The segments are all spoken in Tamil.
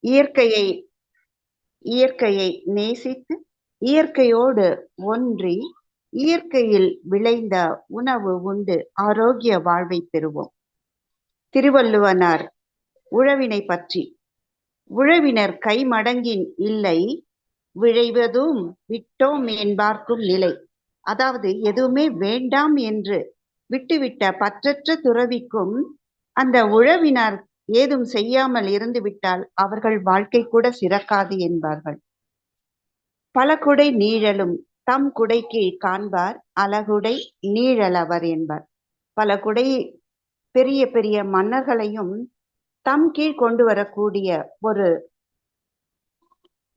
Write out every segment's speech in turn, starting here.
இயற்கையை இயற்கையை நேசித்து இயற்கையோடு ஒன்றி இயற்கையில் விளைந்த உணவு உண்டு ஆரோக்கிய வாழ்வை பெறுவோம். திருவள்ளுவனார் உழவினை பற்றி, உழவினர் கைமடங்கின் இல்லை விழைவதும் விட்டோம் என்பார்க்கும் நிலை. அதாவது எதுவுமே வேண்டாம் என்று விட்டுவிட்ட பற்றற்ற துறவிக்கும் அந்த உழவினர் ஏதும் செய்யாமல் இருந்து விட்டால் அவர்கள் வாழ்க்கை கூட சிறக்காது என்பார்கள். பல குடை நீழலும் தம் குடைக்கு காண்பார் அழகுடை நீழலவர் என்பார். பல குடை பெரிய பெரிய மன்னர்களையும் தம் கீழ் கொண்டு வரக்கூடிய ஒரு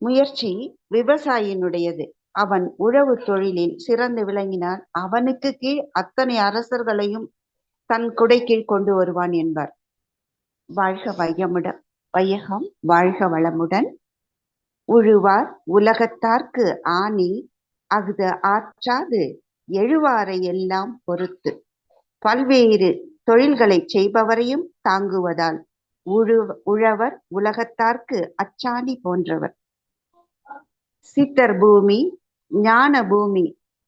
முயற்சி விவசாயினுடையது. அவன் உழவு தொழிலில் சிறந்து விளங்கினால் அவனுக்கு கீழ் அத்தனை அரசர்களையும் தன் குடை கீழ் கொண்டு வருவான் என்பார். வாழ்க வையகம் வாழ்க வளமுடன். உழுவார் உலகத்தார்க்கு ஆணி அஃது ஆற்றாது எழுவாரை எல்லாம் பொறுத்து. பல்வேறு தொழில்களை செய்பவரையும் தாங்குவதால் உழவர் உலகத்தார்க்கு அச்சாணி போன்றவர். சித்தர் பூமி ஞான பூமி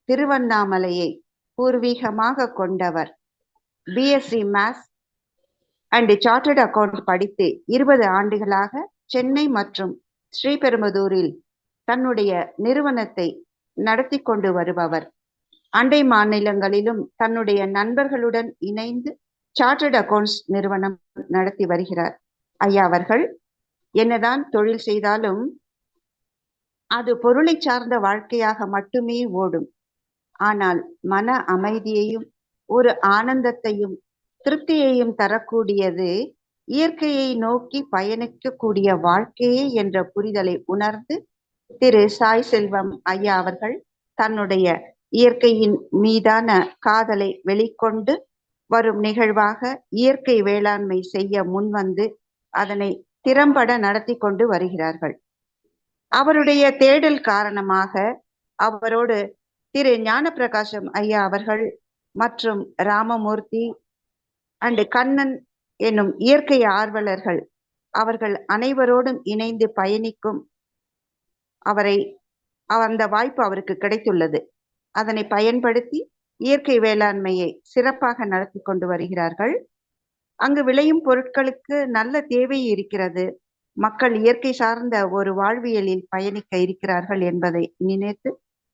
திருவண்ணாமலையை பூர்வீகமாக கொண்டவர். BSc maths and chartered account படித்து 20 ஆண்டுகளாக சென்னை மற்றும் ஸ்ரீபெரும்புதூரில் தன்னுடைய நிறுவனத்தை நடத்தி கொண்டு வருபவர். அண்டை மாநிலங்களிலும் தன்னுடைய நண்பர்களுடன் இணைந்து சார்ட்டர்ட் அக்கவுண்ட்ஸ் நிறுவனம் நடத்தி வருகிறார். ஐயா அவர்கள் என்னதான் தொழில் செய்தாலும் அது பொருளை சார்ந்த வாழ்க்கையாக மட்டுமே ஓடும். ஆனால் மன அமைதியையும் ஒரு ஆனந்தத்தையும் திருப்தியையும் தரக்கூடியது இயற்கையை நோக்கி பயணிக்கக்கூடிய வாழ்க்கையே என்ற புரிதலை உணர்ந்து திரு சாய் செல்வம் ஐயா அவர்கள் தன்னுடைய இயற்கையின் மீதான காதலை வெளிக்கொண்டு வரும் நிகழ்வாக இயற்கை வேளாண்மை செய்ய முன்வந்து அதனை திறம்பட நடத்தி கொண்டு வருகிறார்கள். அவருடைய தேடல் காரணமாக அவரோடு திரு ஞானப்பிரகாசம் ஐயா அவர்கள் மற்றும் ராமமூர்த்தி அண்டு கண்ணன் என்னும் இயற்கை ஆர்வலர்கள் அவர்கள் அனைவரோடும் இணைந்து பயணிக்கும் அந்த வாய்ப்பு அவருக்கு கிடைத்துள்ளது. அதனை பயன்படுத்தி இயற்கை வேளாண்மையை சிறப்பாக நடத்தி கொண்டு வருகிறார்கள். அங்கு விளையும் பொருட்களுக்கு நல்ல தேவை இருக்கிறது. மக்கள் இயற்கை சார்ந்த ஒரு வாழ்வியலில் பயணிக்க இருக்கிறார்கள் என்பதை நினைத்து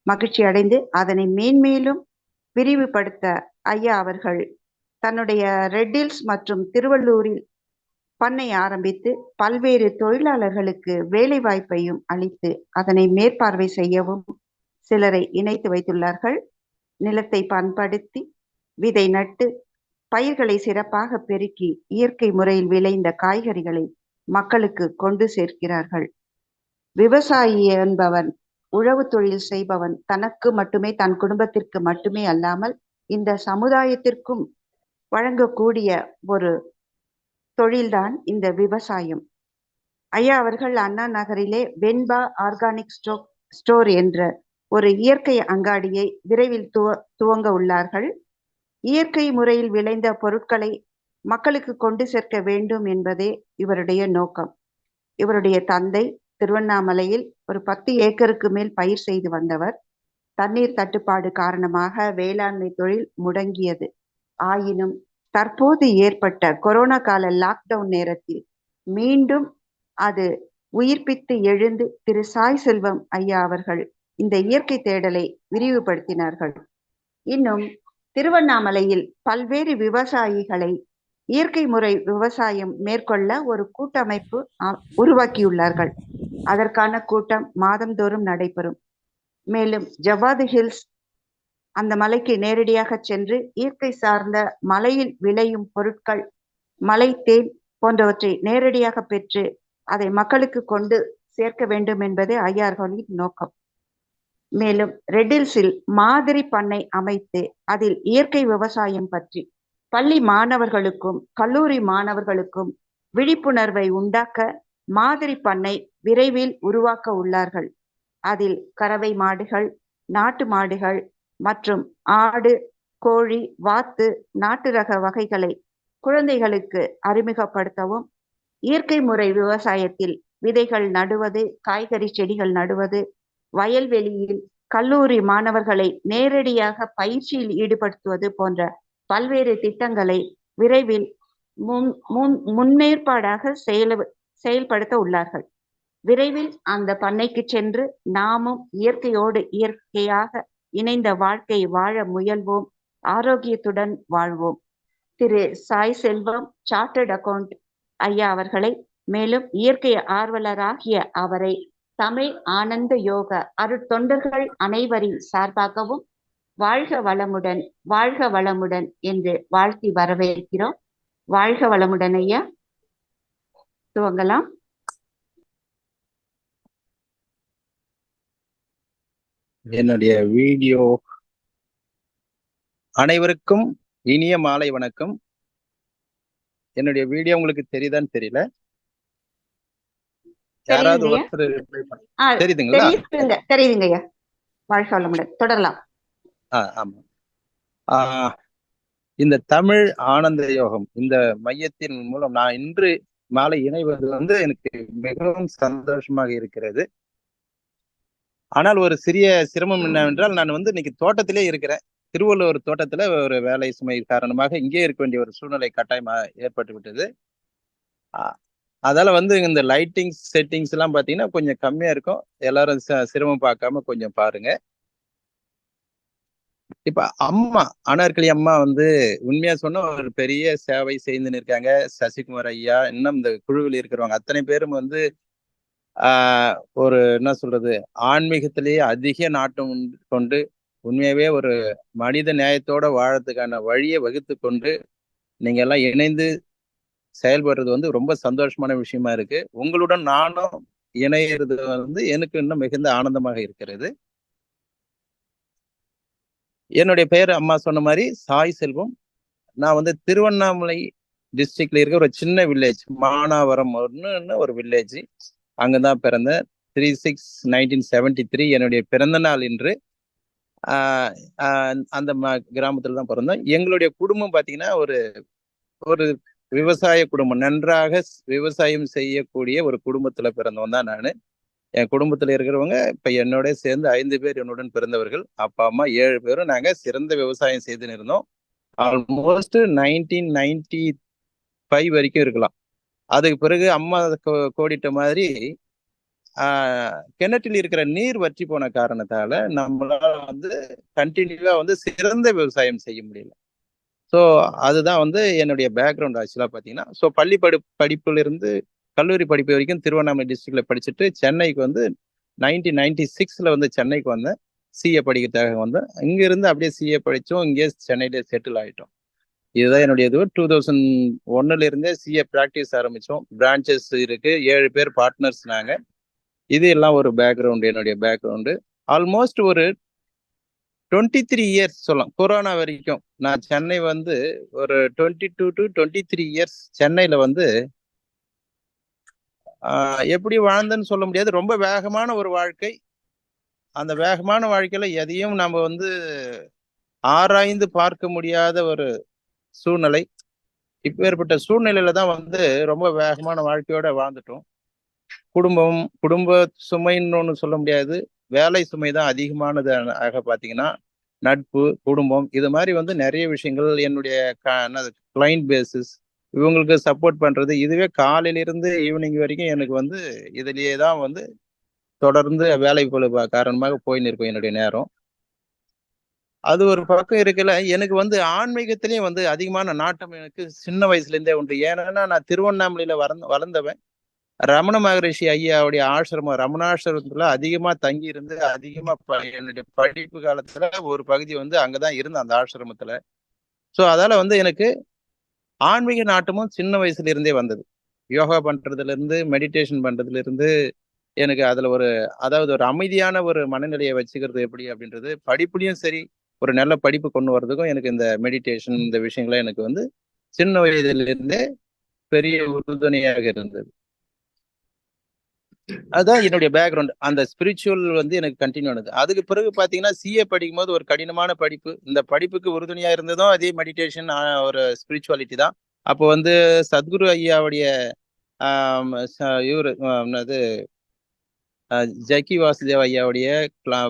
மகிழ்ச்சி அடைந்து அதனை மேன்மேலும் விரிவுபடுத்த ஐயா அவர்கள் தன்னுடைய ரெட் ஹில்ஸ் மற்றும் திருவள்ளூரில் பண்ணை ஆரம்பித்து பல்வேறு தொழிலாளர்களுக்கு வேலை வாய்ப்பையும் அளித்து அதனை மேற்பார்வை செய்யவும் சிலரை இணைத்து வைத்துள்ளார்கள். நிலத்தை பண்படுத்தி விதை நட்டு பயிர்களை சிறப்பாக பெருக்கி இயற்கை முறையில் விளைந்த காய்கறிகளை மக்களுக்கு கொண்டு சேர்க்கிறார்கள். விவசாயி என்பவன் உழவு தொழில் செய்பவன் தனக்கு மட்டுமே தன் குடும்பத்திற்கு மட்டுமே அல்லாமல் இந்த சமுதாயத்திற்கும் வழங்கக்கூடிய ஒரு தொழில்தான் இந்த விவசாயம். ஐயா அவர்கள் அண்ணா நகரிலே வெண்பா ஆர்கானிக் ஸ்டோர் என்ற ஒரு இயற்கை அங்காடியை விரைவில் துவங்க உள்ளார்கள். இயற்கை முறையில் விளைந்த பொருட்களை மக்களுக்கு கொண்டு சேர்க்க வேண்டும் என்பதே இவருடைய நோக்கம். இவருடைய தந்தை திருவண்ணாமலையில் ஒரு 10 ஏக்கருக்கு மேல் பயிர் செய்து வந்தவர். தண்ணீர் தட்டுப்பாடு காரணமாக வேளாண்மை தொழில் முடங்கியது. ஆயினும் தற்போது ஏற்பட்ட கொரோனா கால லாக்டவுன் நேரத்தில் மீண்டும் அது உயிர்ப்பித்து எழுந்து திரு சாய் செல்வம் ஐயா அவர்கள் இந்த இயற்கை தேடலை விரிவுபடுத்தினார்கள். இன்னும் திருவண்ணாமலையில் பல்வேறு விவசாயிகளை இயற்கை முறை விவசாயம் மேற்கொள்ள ஒரு கூட்டமைப்பு உருவாக்கியுள்ளார்கள். அதற்கான கூட்டம் மாதந்தோறும் நடைபெறும். மேலும் ஜவ்வாது ஹில்ஸ் அந்த மலைக்கு நேரடியாக சென்று இயற்கை சார்ந்த மலையில் விளையும் பொருட்கள் மலை தேன் போன்றவற்றை நேரடியாக பெற்று அதை மக்களுக்கு கொண்டு சேர்க்க வேண்டும் என்பதே ஐயார்களின் நோக்கம். மேலும் ரெட் ஹில்ஸில் மாதிரி பண்ணை அமைத்து அதில் இயற்கை விவசாயம் பற்றி பள்ளி மாணவர்களுக்கும் கல்லூரி மாணவர்களுக்கும் விழிப்புணர்வை உண்டாக்க மாதிரி பண்ணை விரைவில் உருவாக்க உள்ளார்கள். அதில் கறவை மாடுகள், நாட்டு மாடுகள் மற்றும் ஆடு, கோழி, வாத்து, நாட்டு ரக வகைகளை குழந்தைகளுக்கு அறிமுகப்படுத்தவும் இயற்கை முறை விவசாயத்தில் விதைகள் நடுவது, காய்கறி செடிகள் நடுவது, வயல்வெளியில் கல்லூரி மாணவர்களை நேரடியாக பயிற்சியில் ஈடுபடுத்துவது போன்ற பல்வேறு திட்டங்களை விரைவில் முன்னேற்பாடாக செயல்படுத்த உள்ளார்கள். விரைவில் அந்த பண்ணைக்கு சென்று நாமும் இயற்கையோடு இயற்கையாக இணைந்த வாழ்க்கை வாழ முயல்வோம். ஆரோக்கியத்துடன் வாழ்வோம். திரு சாய் செல்வம் சார்ட்டர்ட் அக்கவுண்ட் ஐயா அவர்களை, மேலும் இயற்கை ஆர்வலராகிய அவரை தமிழ் ஆனந்த யோக அருட்தொண்டர்கள் அனைவரின் சார்பாகவும் வாழ்க வளமுடன், வாழ்க வளமுடன் என்று வாழ்த்தி வரவேற்கிறோம். வாழ்க வளமுடன் ஐயா. துவங்கலாம். என்னுடைய வீடியோ அனைவருக்கும் இனிய மாலை வணக்கம். என்னுடைய வீடியோ உங்களுக்கு தெரியுதான்னு தெரியல. யாராவது ஒருத்தர் தெரியுதுங்களா? தெரியுதுங்க ஐயா. வாழ்க வளமுடன். தொடரலாம். ஆமா. இந்த தமிழ் ஆனந்த யோகம் இந்த மையத்தின் மூலம் நான் இன்று மாலை இணைவது எனக்கு மிகவும் சந்தோஷமாக இருக்கிறது. ஆனால் ஒரு சிறிய சிரமம் என்னவென்றால், நான் இன்னைக்கு தோட்டத்திலே இருக்கிறேன். திருவள்ளுவர் தோட்டத்துல ஒரு வேலை சுமை காரணமாக இங்கே இருக்க வேண்டிய ஒரு சூழ்நிலை கட்டாயமா ஏற்பட்டு விட்டது. அதால இந்த லைட்டிங் செட்டிங்ஸ் எல்லாம் பாத்தீங்கன்னா கொஞ்சம் கம்மியா இருக்கும். எல்லாரும் சிரமம் பார்க்காம கொஞ்சம் பாருங்க. இப்ப அம்மா அனார்கலி அம்மா உண்மையா சொன்ன ஒரு பெரிய சேவை செய்துன்னு இருக்காங்க. சசிகுமார் ஐயா, இன்னும் இந்த குழுவில் இருக்கிறவங்க அத்தனை பேரும் ஒரு என்ன சொல்றது, ஆன்மீகத்திலேயே அதிக நாட்டம் கொண்டு உண்மையாவே ஒரு மனித நியாயத்தோட வாழறதுக்கான வழியை வகுத்து கொண்டு நீங்க எல்லாம் இணைந்து செயல்படுறது ரொம்ப சந்தோஷமான விஷயமா இருக்கு. உங்களுடன் நானும் இணையிறது எனக்கு இன்னும் மிகுந்த ஆனந்தமாக இருக்கிறது. என்னுடைய பெயர் அம்மா சொன்ன மாதிரி சாய் செல்வம். நான் திருவண்ணாமலை டிஸ்ட்ரிக்ட்ல இருக்க ஒரு சின்ன வில்லேஜ், மானாவரம் ஒரு வில்லேஜ், அங்கதான் பிறந்தேன். 3/6/1973 என்னுடைய பிறந்த நாள் இன்று. அந்த கிராமத்துல தான் பிறந்தோம். எங்களுடைய குடும்பம் பாத்தீங்கன்னா ஒரு ஒரு விவசாய குடும்பம், நன்றாக விவசாயம் செய்யக்கூடிய ஒரு குடும்பத்துல பிறந்தவன் தான் நானு. என் குடும்பத்துல இருக்கிறவங்க இப்ப என்னோட சேர்ந்து 5 பேர் என்னுடன் பிறந்தவர்கள். அப்பா அம்மா 7 பேரும் நாங்க சிறந்த விவசாயம் செய்துன்னு இருந்தோம். ஆல்மோஸ்ட் 1995 வரைக்கும் இருக்கலாம். அதுக்கு பிறகு அம்மா கோடிட்ட மாதிரி கிணற்றில் இருக்கிற நீர் வற்றி போன காரணத்தால நம்மளால கண்டினியூவா சிறந்த விவசாயம் செய்ய முடியல. ஸோ அதுதான் என்னுடைய பேக்ரவுண்ட் ஆக்சுவலா பார்த்தீங்கன்னா. ஸோ பள்ளி படிப்புல இருந்து கல்லூரி படிப்பு வரைக்கும் திருவண்ணாமலை டிஸ்ட்ரிக்ட்ல படிச்சுட்டு சென்னைக்கு 1996ல சென்னைக்கு வந்தேன். சிஏ படிக்கிறதுக்காக வந்தேன். இங்கிருந்து அப்படியே சிஏ படித்தோம். இங்கே சென்னையில செட்டில் ஆகிட்டோம். இதுதான் என்னுடைய இது. 2001ல இருந்தே சிஏ ப்ராக்டிஸ் ஆரம்பித்தோம். பிரான்ச்சஸ் இருக்கு, 7 பேர் பார்ட்னர்ஸ் நாங்க. இது எல்லாம் ஒரு பேக்ரவுண்டு, என்னுடைய பேக்ரவுண்டு. ஆல்மோஸ்ட் ஒரு 23 இயர்ஸ் சொல்லலாம். கொரோனா வரைக்கும் நான் சென்னை ஒரு 22 to 23 இயர்ஸ் சென்னையில எப்படி வாழ்ந்தேன்னு சொல்ல முடியாது. ரொம்ப வேகமான ஒரு வாழ்க்கை. அந்த வேகமான வாழ்க்கையில எதையும் நம்ம ஆராய்ந்து பார்க்க முடியாத ஒரு சூழ்நிலை. இப்பேற்பட்ட சூழ்நிலையில தான் ரொம்ப வேகமான வாழ்க்கையோட வாழ்ந்துட்டோம். குடும்ப சுமைன்னு ஒன்று சொல்ல முடியாது, வேலை சுமை தான் அதிகமானது. ஆக பார்த்தீங்கன்னா நட்பு, குடும்பம், இது மாதிரி நிறைய விஷயங்கள், என்னுடைய கிளைண்ட் பேசிஸ், இவங்களுக்கு சப்போர்ட் பண்றது, இதுவே காலையிலிருந்து ஈவினிங் வரைக்கும் எனக்கு இதுலயே தான் தொடர்ந்து வேலை பளு காரணமாக போயின்னு இருக்கும் என்னுடைய நேரம். அது ஒரு பக்கம் இருக்குல்ல, எனக்கு ஆன்மீகத்திலையும் அதிகமான நாட்டம் எனக்கு சின்ன வயசுல இருந்தே உண்டு. ஏன்னா நான் திருவண்ணாமலையில வளர்ந்தவன். ரமண மகரிஷி ஐயாவுடைய ஆசிரமம், ரமணாசிரமத்துல அதிகமா தங்கி இருந்து அதிகமா என்னுடைய படிப்பு காலத்துல ஒரு பகுதி அங்கதான் இருந்தேன், அந்த ஆசிரமத்துல. ஸோ அதால எனக்கு ஆன்மீக நாட்டமும் சின்ன வயசுல இருந்தே வந்தது. யோகா பண்றதுல இருந்து, மெடிடேஷன் பண்றதுல இருந்து எனக்கு அதுல அதாவது ஒரு அமைதியான ஒரு மனநிலையை வச்சுக்கிறது எப்படி அப்படின்றது, படிப்புலயும் சரி, ஒரு நல்ல படிப்பு கொண்டு வர்றதுக்கும் எனக்கு இந்த மெடிடேஷன், இந்த விஷயங்கள்லாம் எனக்கு சின்ன வயதுல இருந்தே பெரிய உறுதுணையாக இருந்தது. அதுதான் என்னுடைய பேக்ரவுண்ட். அந்த ஸ்பிரிச்சுவல் எனக்கு கண்டினியூ ஆனது. அதுக்கு பிறகு பாத்தீங்கன்னா சிஏ படிக்கும் போது ஒரு கடினமான படிப்பு. இந்த படிப்புக்கு உறுதுணையா இருந்ததும் அதே மெடிடேஷன், ஒரு ஸ்பிரிச்சுவாலிட்டி தான். அப்போ சத்குரு ஐயாவுடைய இவரு என்னது ஜக்கி வாசுதேவ் ஐயாவுடைய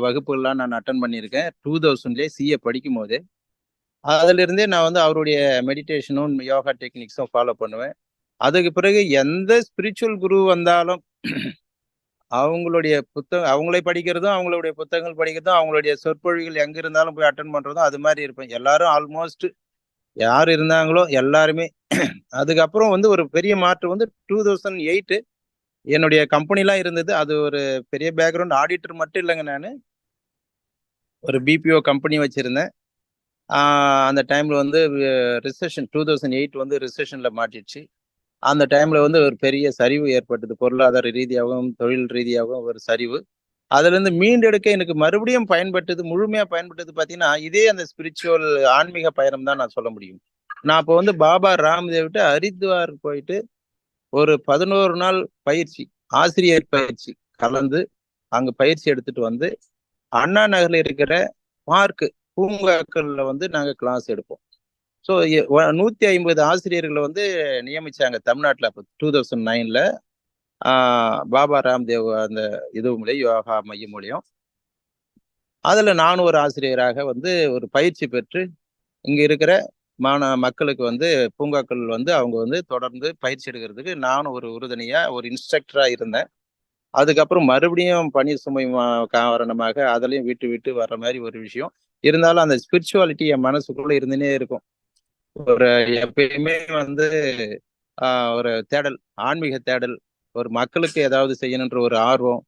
வகுப்புகள்லாம் நான் அட்டன் பண்ணியிருக்கேன் 2000 சிஏ படிக்கும் போது. அதுல இருந்தே நான் வந்து அவருடைய மெடிடேஷனும் யோகா டெக்னிக்ஸும் ஃபாலோ பண்ணுவேன். அதுக்கு பிறகு எந்த ஸ்பிரிச்சுவல் குரு வந்தாலும் அவங்களுடைய அவங்களே படிக்கிறதும், அவங்களுடைய புத்தகங்கள் படிக்கிறதும், அவங்களுடைய சொற்பொழிவுகள் எங்க இருந்தாலும் போய் அட்டன் பண்றதும் அது மாதிரி இருப்பேன். எல்லாரும் ஆல்மோஸ்ட் யார் இருந்தாங்களோ எல்லாருமே. அதுக்கப்புறம் வந்து ஒரு பெரிய மாற்றம் வந்து 2008 என்னுடைய கம்பெனிலாம் இருந்தது. அது ஒரு பெரிய பேக்ரவுண்ட் ஆடிட்டர் மட்டும் இல்லைங்க. நான் ஒரு பிபிஓ கம்பெனி வச்சிருந்தேன். அந்த டைம்ல வந்து ரிசெஷன் 2008 வந்து ரிசெஷன்ல மாட்டிடுச்சு. அந்த டைம்ல வந்து ஒரு பெரிய சரிவு ஏற்பட்டது. பொருளாதார ரீதியாகவும் தொழில் ரீதியாகவும் ஒரு சரிவு. அதுல இருந்து மீண்டெடுக்க எனக்கு மறுபடியும் முழுமையா பயன்பட்டது பார்த்தீங்கன்னா, இதே அந்த ஸ்பிரிச்சுவல் ஆன்மீக பயணம் தான் நான் சொல்ல முடியும். நான் அப்போ வந்து பாபா ராம்தேவ்கிட்ட ஹரித்வார் போயிட்டு ஒரு 11 நாள் பயிற்சி, ஆசிரியர் பயிற்சி கலந்து அங்க பயிற்சி எடுத்துட்டு வந்து அண்ணா நகர்ல இருக்கிற பூங்காக்கள்ல வந்து நாங்க கிளாஸ் எடுப்போம். ஸோ 150 ஆசிரியர்களை வந்து நியமிச்சாங்க தமிழ்நாட்டில். அப்போ 2009ல பாபா ராம்தேவ் அந்த இது மூலியம் யோகா மையம் மூலியம் அதுல நானும் ஒரு ஆசிரியராக வந்து ஒரு பயிற்சி பெற்று இங்க இருக்கிற மக்களுக்கு வந்து பூங்காக்கள் வந்து அவங்க வந்து தொடர்ந்து பயிற்சி எடுக்கிறதுக்கு நானும் ஒரு உறுதுணையா ஒரு இன்ஸ்ட்ரக்டரா இருந்தேன். அதுக்கப்புறம் மறுபடியும் பணி சுமை காரணமாக அதுலயும் விட்டு விட்டு வர்ற மாதிரி ஒரு விஷயம் இருந்தாலும் அந்த ஸ்பிரிச்சுவாலிட்டி என் மனசுக்குள்ள இருந்துனே இருக்கும். ஒரு எப்பயுமே வந்து ஒரு தேடல், ஆன்மீக தேடல், ஒரு மக்களுக்கு ஏதாவது செய்யணுன்ற ஒரு ஆர்வம்,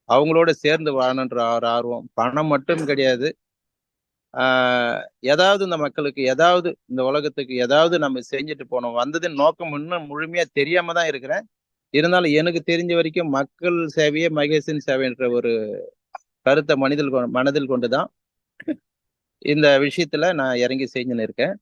அவங்களோட சேர்ந்து வாழணுன்ற ஒரு ஆர்வம், பணம் மட்டும் கிடையாது. ஏதாவது இந்த மக்களுக்கு ஏதாவது இந்த உலகத்துக்கு ஏதாவது நம்ம செஞ்சுட்டு போனோம். வந்ததின் நோக்கம் இன்னும் முழுமையா தெரியாம தான் இருக்கிறேன். இருந்தாலும் எனக்கு தெரிஞ்ச வரைக்கும் மக்கள் சேவையே மகேசன் சேவைன்ற ஒரு கருத்தை மனதில் கொண்டுதான் இந்த விஷயத்துல நான் இறங்கி செஞ்சுன்னு இருக்கேன்.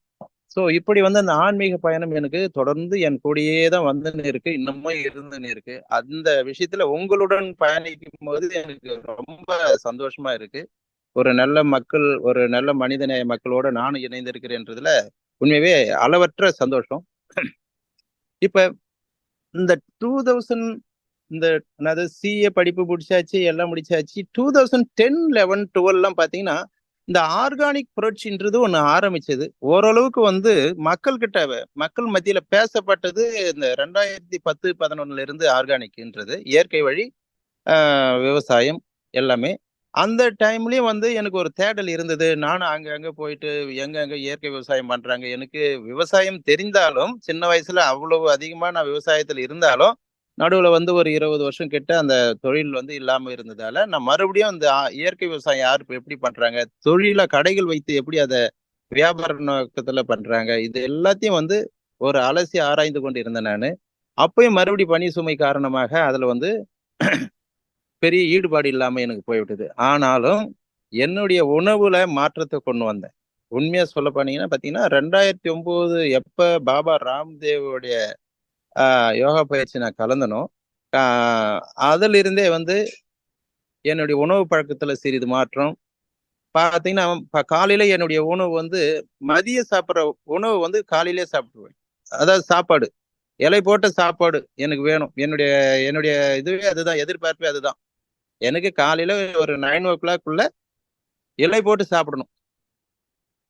ஸோ இப்படி வந்து அந்த ஆன்மீக பயணம் எனக்கு தொடர்ந்து என் கூடயே தான் வந்துன்னு இருக்கு, இன்னமும் இருந்துன்னு இருக்கு. அந்த விஷயத்துல உங்களுடன் பயணிக்கும் போது எனக்கு ரொம்ப சந்தோஷமா இருக்கு. ஒரு நல்ல மனிதநேய மக்களோட நானும் இணைந்திருக்கிறேன்றதுல உண்மையாவே அளவற்ற சந்தோஷம். இப்ப இந்த 2000 இந்த அதாவது சிஏ படிப்பு முடிச்சாச்சு, எல்லாம் முடிச்சாச்சு. 2010, 11, 12 பாத்தீங்கன்னா இந்த ஆர்கானிக் புரட்சின்றது ஒண்ணு ஆரம்பிச்சது. ஓரளவுக்கு வந்து மக்கள் மத்தியில பேசப்பட்டது இந்த 2010, 11 இருந்து ஆர்கானிக்ன்றது இயற்கை வழி விவசாயம் எல்லாமே. அந்த டைம்லயும் வந்து எனக்கு ஒரு தேடல் இருந்தது. நானும் அங்க போயிட்டு எங்க இயற்கை விவசாயம் பண்றாங்க. எனக்கு விவசாயம் தெரிந்தாலும் சின்ன வயசுல அவ்வளவு அதிகமா நான் விவசாயத்துல இருந்தாலும் நடுவுல வந்து ஒரு 20 வருஷம் கிட்ட அந்த தொழில் வந்து இல்லாம இருந்ததால நான் மறுபடியும் இந்த இயற்கை விவசாயம் யாரு எப்படி பண்றாங்க, தொழில கடைகள் வைத்து எப்படி அதை வியாபார நோக்கத்துல பண்றாங்க, இது எல்லாத்தையும் வந்து ஒரு அலசி ஆராய்ந்து கொண்டு இருந்தேன் நானு. அப்பயும் மறுபடியும் பணி சுமை காரணமாக அதுல வந்து பெரிய ஈடுபாடு இல்லாம எனக்கு போய்விட்டது. ஆனாலும் என்னுடைய உணவுல மாற்றத்தை கொண்டு வந்தேன். உண்மையா சொல்ல போனீங்கன்னா பாத்தீங்கன்னா 2009 எப்ப பாபா ராம்தேவோடைய யோகா பயிற்சி நான் கலந்தனோ அதுல இருந்தே வந்து என்னுடைய உணவு பழக்கத்துல சிறிது மாற்றம். பாத்தீங்கன்னா காலையில என்னுடைய உணவு வந்து மதிய சாப்பிட்ற உணவு வந்து காலையிலே சாப்பிடுவேன். அதாவது சாப்பாடு, இலை போட்ட சாப்பாடு எனக்கு வேணும். என்னுடைய என்னுடைய இதுவே அதுதான், எதிர்பார்ப்பே அதுதான். எனக்கு காலையில ஒரு 9 o'clock இலை போட்டு சாப்பிடணும்.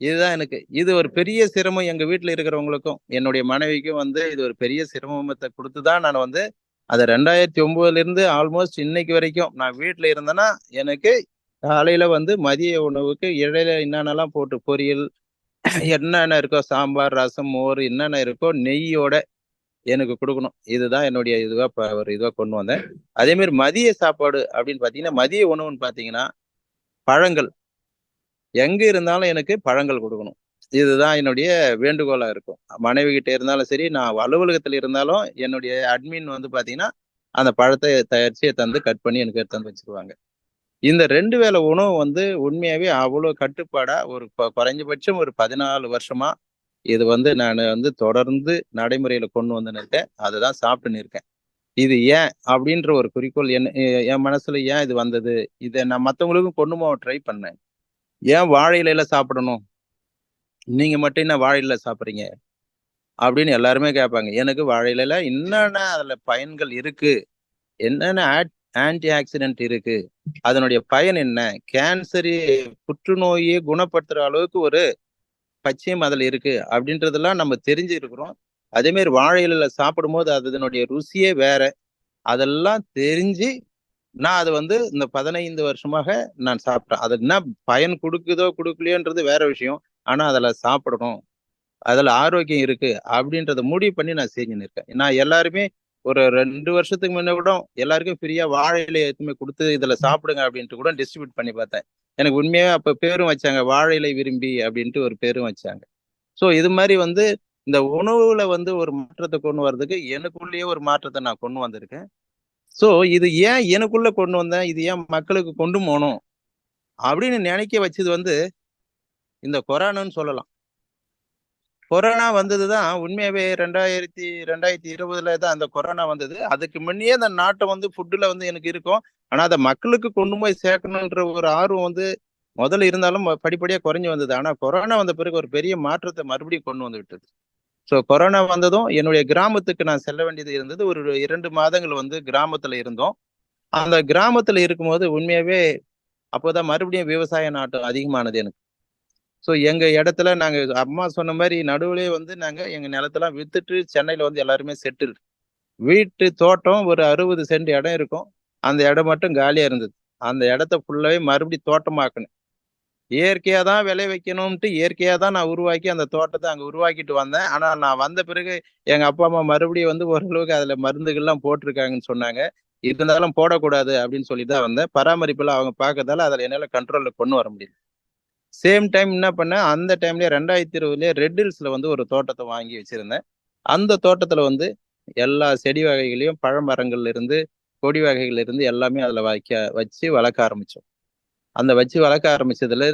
இதுதான் எனக்கு. இது ஒரு பெரிய சிரமம் எங்க வீட்டுல இருக்கிறவங்களுக்கும் என்னுடைய மனைவிக்கும் வந்து இது ஒரு பெரிய சிரமத்தை கொடுத்துதான் நான் வந்து அதை 2009 இருந்து ஆல்மோஸ்ட் இன்னைக்கு வரைக்கும் நான் வீட்டுல இருந்தேன்னா எனக்கு காலையில வந்து மதிய உணவுக்கு இடையில என்னென்னலாம் போட்டு பொரியல் என்னென்ன இருக்கோ, சாம்பார், ரசம், மோர் என்னென்ன இருக்கோ நெய்யோட எனக்கு கொடுக்கணும். இதுதான் என்னுடைய இதுவா கொண்டு வந்தேன். அதே மாதிரி மதிய சாப்பாடு அப்படின்னு பாத்தீங்கன்னா மதிய உணவுன்னு பாத்தீங்கன்னா பழங்கள், எங்க இருந்தாலும் எனக்கு பழங்கள் கொடுக்கணும். இதுதான் என்னுடைய வேண்டுகோளா இருக்கும். மனைவி கிட்ட இருந்தாலும் சரி, நான் அலுவலகத்துல இருந்தாலும் என்னுடைய அட்மின் வந்து பாத்தீங்கன்னா அந்த பழத்தை தயாரிச்சு தந்து கட் பண்ணி எனக்கு எடுத்து வந்து வச்சிருவாங்க. இந்த 2 வேளை உணவு வந்து உண்மையாவே அவ்வளவு கட்டுப்பாடா ஒரு குறைஞ்சபட்சம் ஒரு 14 வருஷமா இது வந்து நான் வந்து தொடர்ந்து நடைமுறையில கொண்டு வந்து இருக்கேன். அதுதான் சாப்பிட்டுன்னு இருக்கேன். இது ஏன் அப்படின்ற ஒரு குறிக்கோள் என் மனசுல ஏன் இது வந்தது, இதை நான் மற்றவங்களுக்கும் கொண்டு போக ட்ரை பண்ணேன். ஏன் வாழை இலையில சாப்பிடணும், நீங்க மட்டும் என்ன வாழை இலையில சாப்பிட்றீங்க அப்படின்னு எல்லாருமே கேட்பாங்க. எனக்கு வாழை இலையில என்னென்ன அதுல பயன்கள் இருக்கு, என்னென்ன ஆன்டி ஆக்சிடென்ட் இருக்கு, அதனுடைய பயன் என்ன, கேன்சரு புற்றுநோயை குணப்படுத்துற அளவுக்கு ஒரு பச்சையம் அதுல இருக்கு அப்படின்றதெல்லாம் நம்ம தெரிஞ்சிருக்கிறோம். அதே மாதிரி வாழை இலையில சாப்பிடும்போது அதனுடைய ருசியே வேற. அதெல்லாம் தெரிஞ்சு நான் அது வந்து இந்த 15 வருஷமாக நான் சாப்பிட்டேன். அது என்ன பயன் கொடுக்குதோ கொடுக்கலையோன்றது வேற விஷயம். ஆனா அதுல சாப்பிடணும், அதுல ஆரோக்கியம் இருக்கு அப்படின்றத முடிவு பண்ணி நான் செஞ்சுன்னு இருக்கேன். நான் எல்லாருமே ஒரு 2 வருஷத்துக்கு முன்ன கூட எல்லாருக்கும் ஃப்ரீயா வாழை இலை எடுத்துமே கொடுத்து இதுல சாப்பிடுங்க அப்படின்ட்டு கூட டிஸ்ட்ரிபியூட் பண்ணி பார்த்தேன். எனக்கு உண்மையாவே அப்ப பேரும் வச்சாங்க, வாழை இலை விரும்பி அப்படின்ட்டு ஒரு பேரும் வச்சாங்க. ஸோ இது மாதிரி வந்து இந்த உணவுல வந்து ஒரு மாற்றத்தை கொண்டு வர்றதுக்கு எனக்குள்ளேயே ஒரு மாற்றத்தை நான் கொண்டு வந்திருக்கேன். ஸோ இது ஏன் எனக்குள்ள கொண்டு வந்தேன், இது ஏன் மக்களுக்கு கொண்டு போகணும் அப்படின்னு நினைக்க வச்சது வந்து இந்த கொரோனான்னு சொல்லலாம். கொரோனா வந்ததுதான் உண்மையாவே 2020 தான் அந்த கொரோனா வந்தது. அதுக்கு முன்னே அந்த நாட்டை வந்து ஃபுட்டுல வந்து எனக்கு இருக்கும். ஆனா அதை மக்களுக்கு கொண்டு போய் சேர்க்கணுன்ற ஒரு ஆர்வம் வந்து முதல்ல இருந்தாலும் படிப்படியா குறைஞ்சு வந்தது. ஆனா கொரோனா வந்த பிறகு ஒரு பெரிய மாற்றத்தை மறுபடியும் கொண்டு வந்து விட்டது. ஸோ கொரோனா வந்ததும் என்னுடைய கிராமத்துக்கு நான் செல்ல வேண்டியது இருந்தது. ஒரு 2 மாதங்கள் வந்து கிராமத்துல இருந்தோம். அந்த கிராமத்துல இருக்கும்போது உண்மையாவே அப்போதான் மறுபடியும் விவசாய நாட்டம் அதிகமானது எனக்கு. ஸோ எங்க இடத்துல நாங்க அம்மா சொன்ன மாதிரி நடுவுலயே வந்து நாங்க எங்க நிலத்தெல்லாம் வித்துட்டு சென்னையில வந்து எல்லாருமே செட்டில். வீட்டு தோட்டம் ஒரு 60 சென்ட் இடம் இருக்கும். அந்த இடம் மட்டும் காலியா இருந்தது. அந்த இடத்த ஃபுல்லாவே மறுபடியும் தோட்டமாக்கணும். இயற்கையா தான் விளை வைக்கணும்ட்டு இயற்கையா தான் நான் உருவாக்கி அந்த தோட்டத்தை அங்க உருவாக்கிட்டு வந்தேன். ஆனா நான் வந்த பிறகு எங்க அப்பா அம்மா மறுபடியும் வந்து ஓரளவுக்கு அதுல மருந்துகள்லாம் போட்டிருக்காங்கன்னு சொன்னாங்க. இருந்தாலும் போடக்கூடாது அப்படின்னு சொல்லி தான் வந்தேன். பராமரிப்புலாம் அவங்க பார்க்கறதால அதில் என்னால கண்ட்ரோல்ல கொண்டு வர முடியல. சேம் டைம் என்ன பண்ணேன், அந்த டைம்லயே 2020 ரெட் ஹில்ஸ்ல வந்து ஒரு தோட்டத்தை வாங்கி வச்சிருந்தேன். அந்த தோட்டத்துல வந்து எல்லா செடி வகைகளையும் பழ மரங்கள்ல இருந்து கொடி வகைகள்ல இருந்து எல்லாமே அதுல வச்சு வளர்க்க ஆரம்பிச்சோம். அந்த வச்சு வளர்க்க ஆரம்பிச்சதுல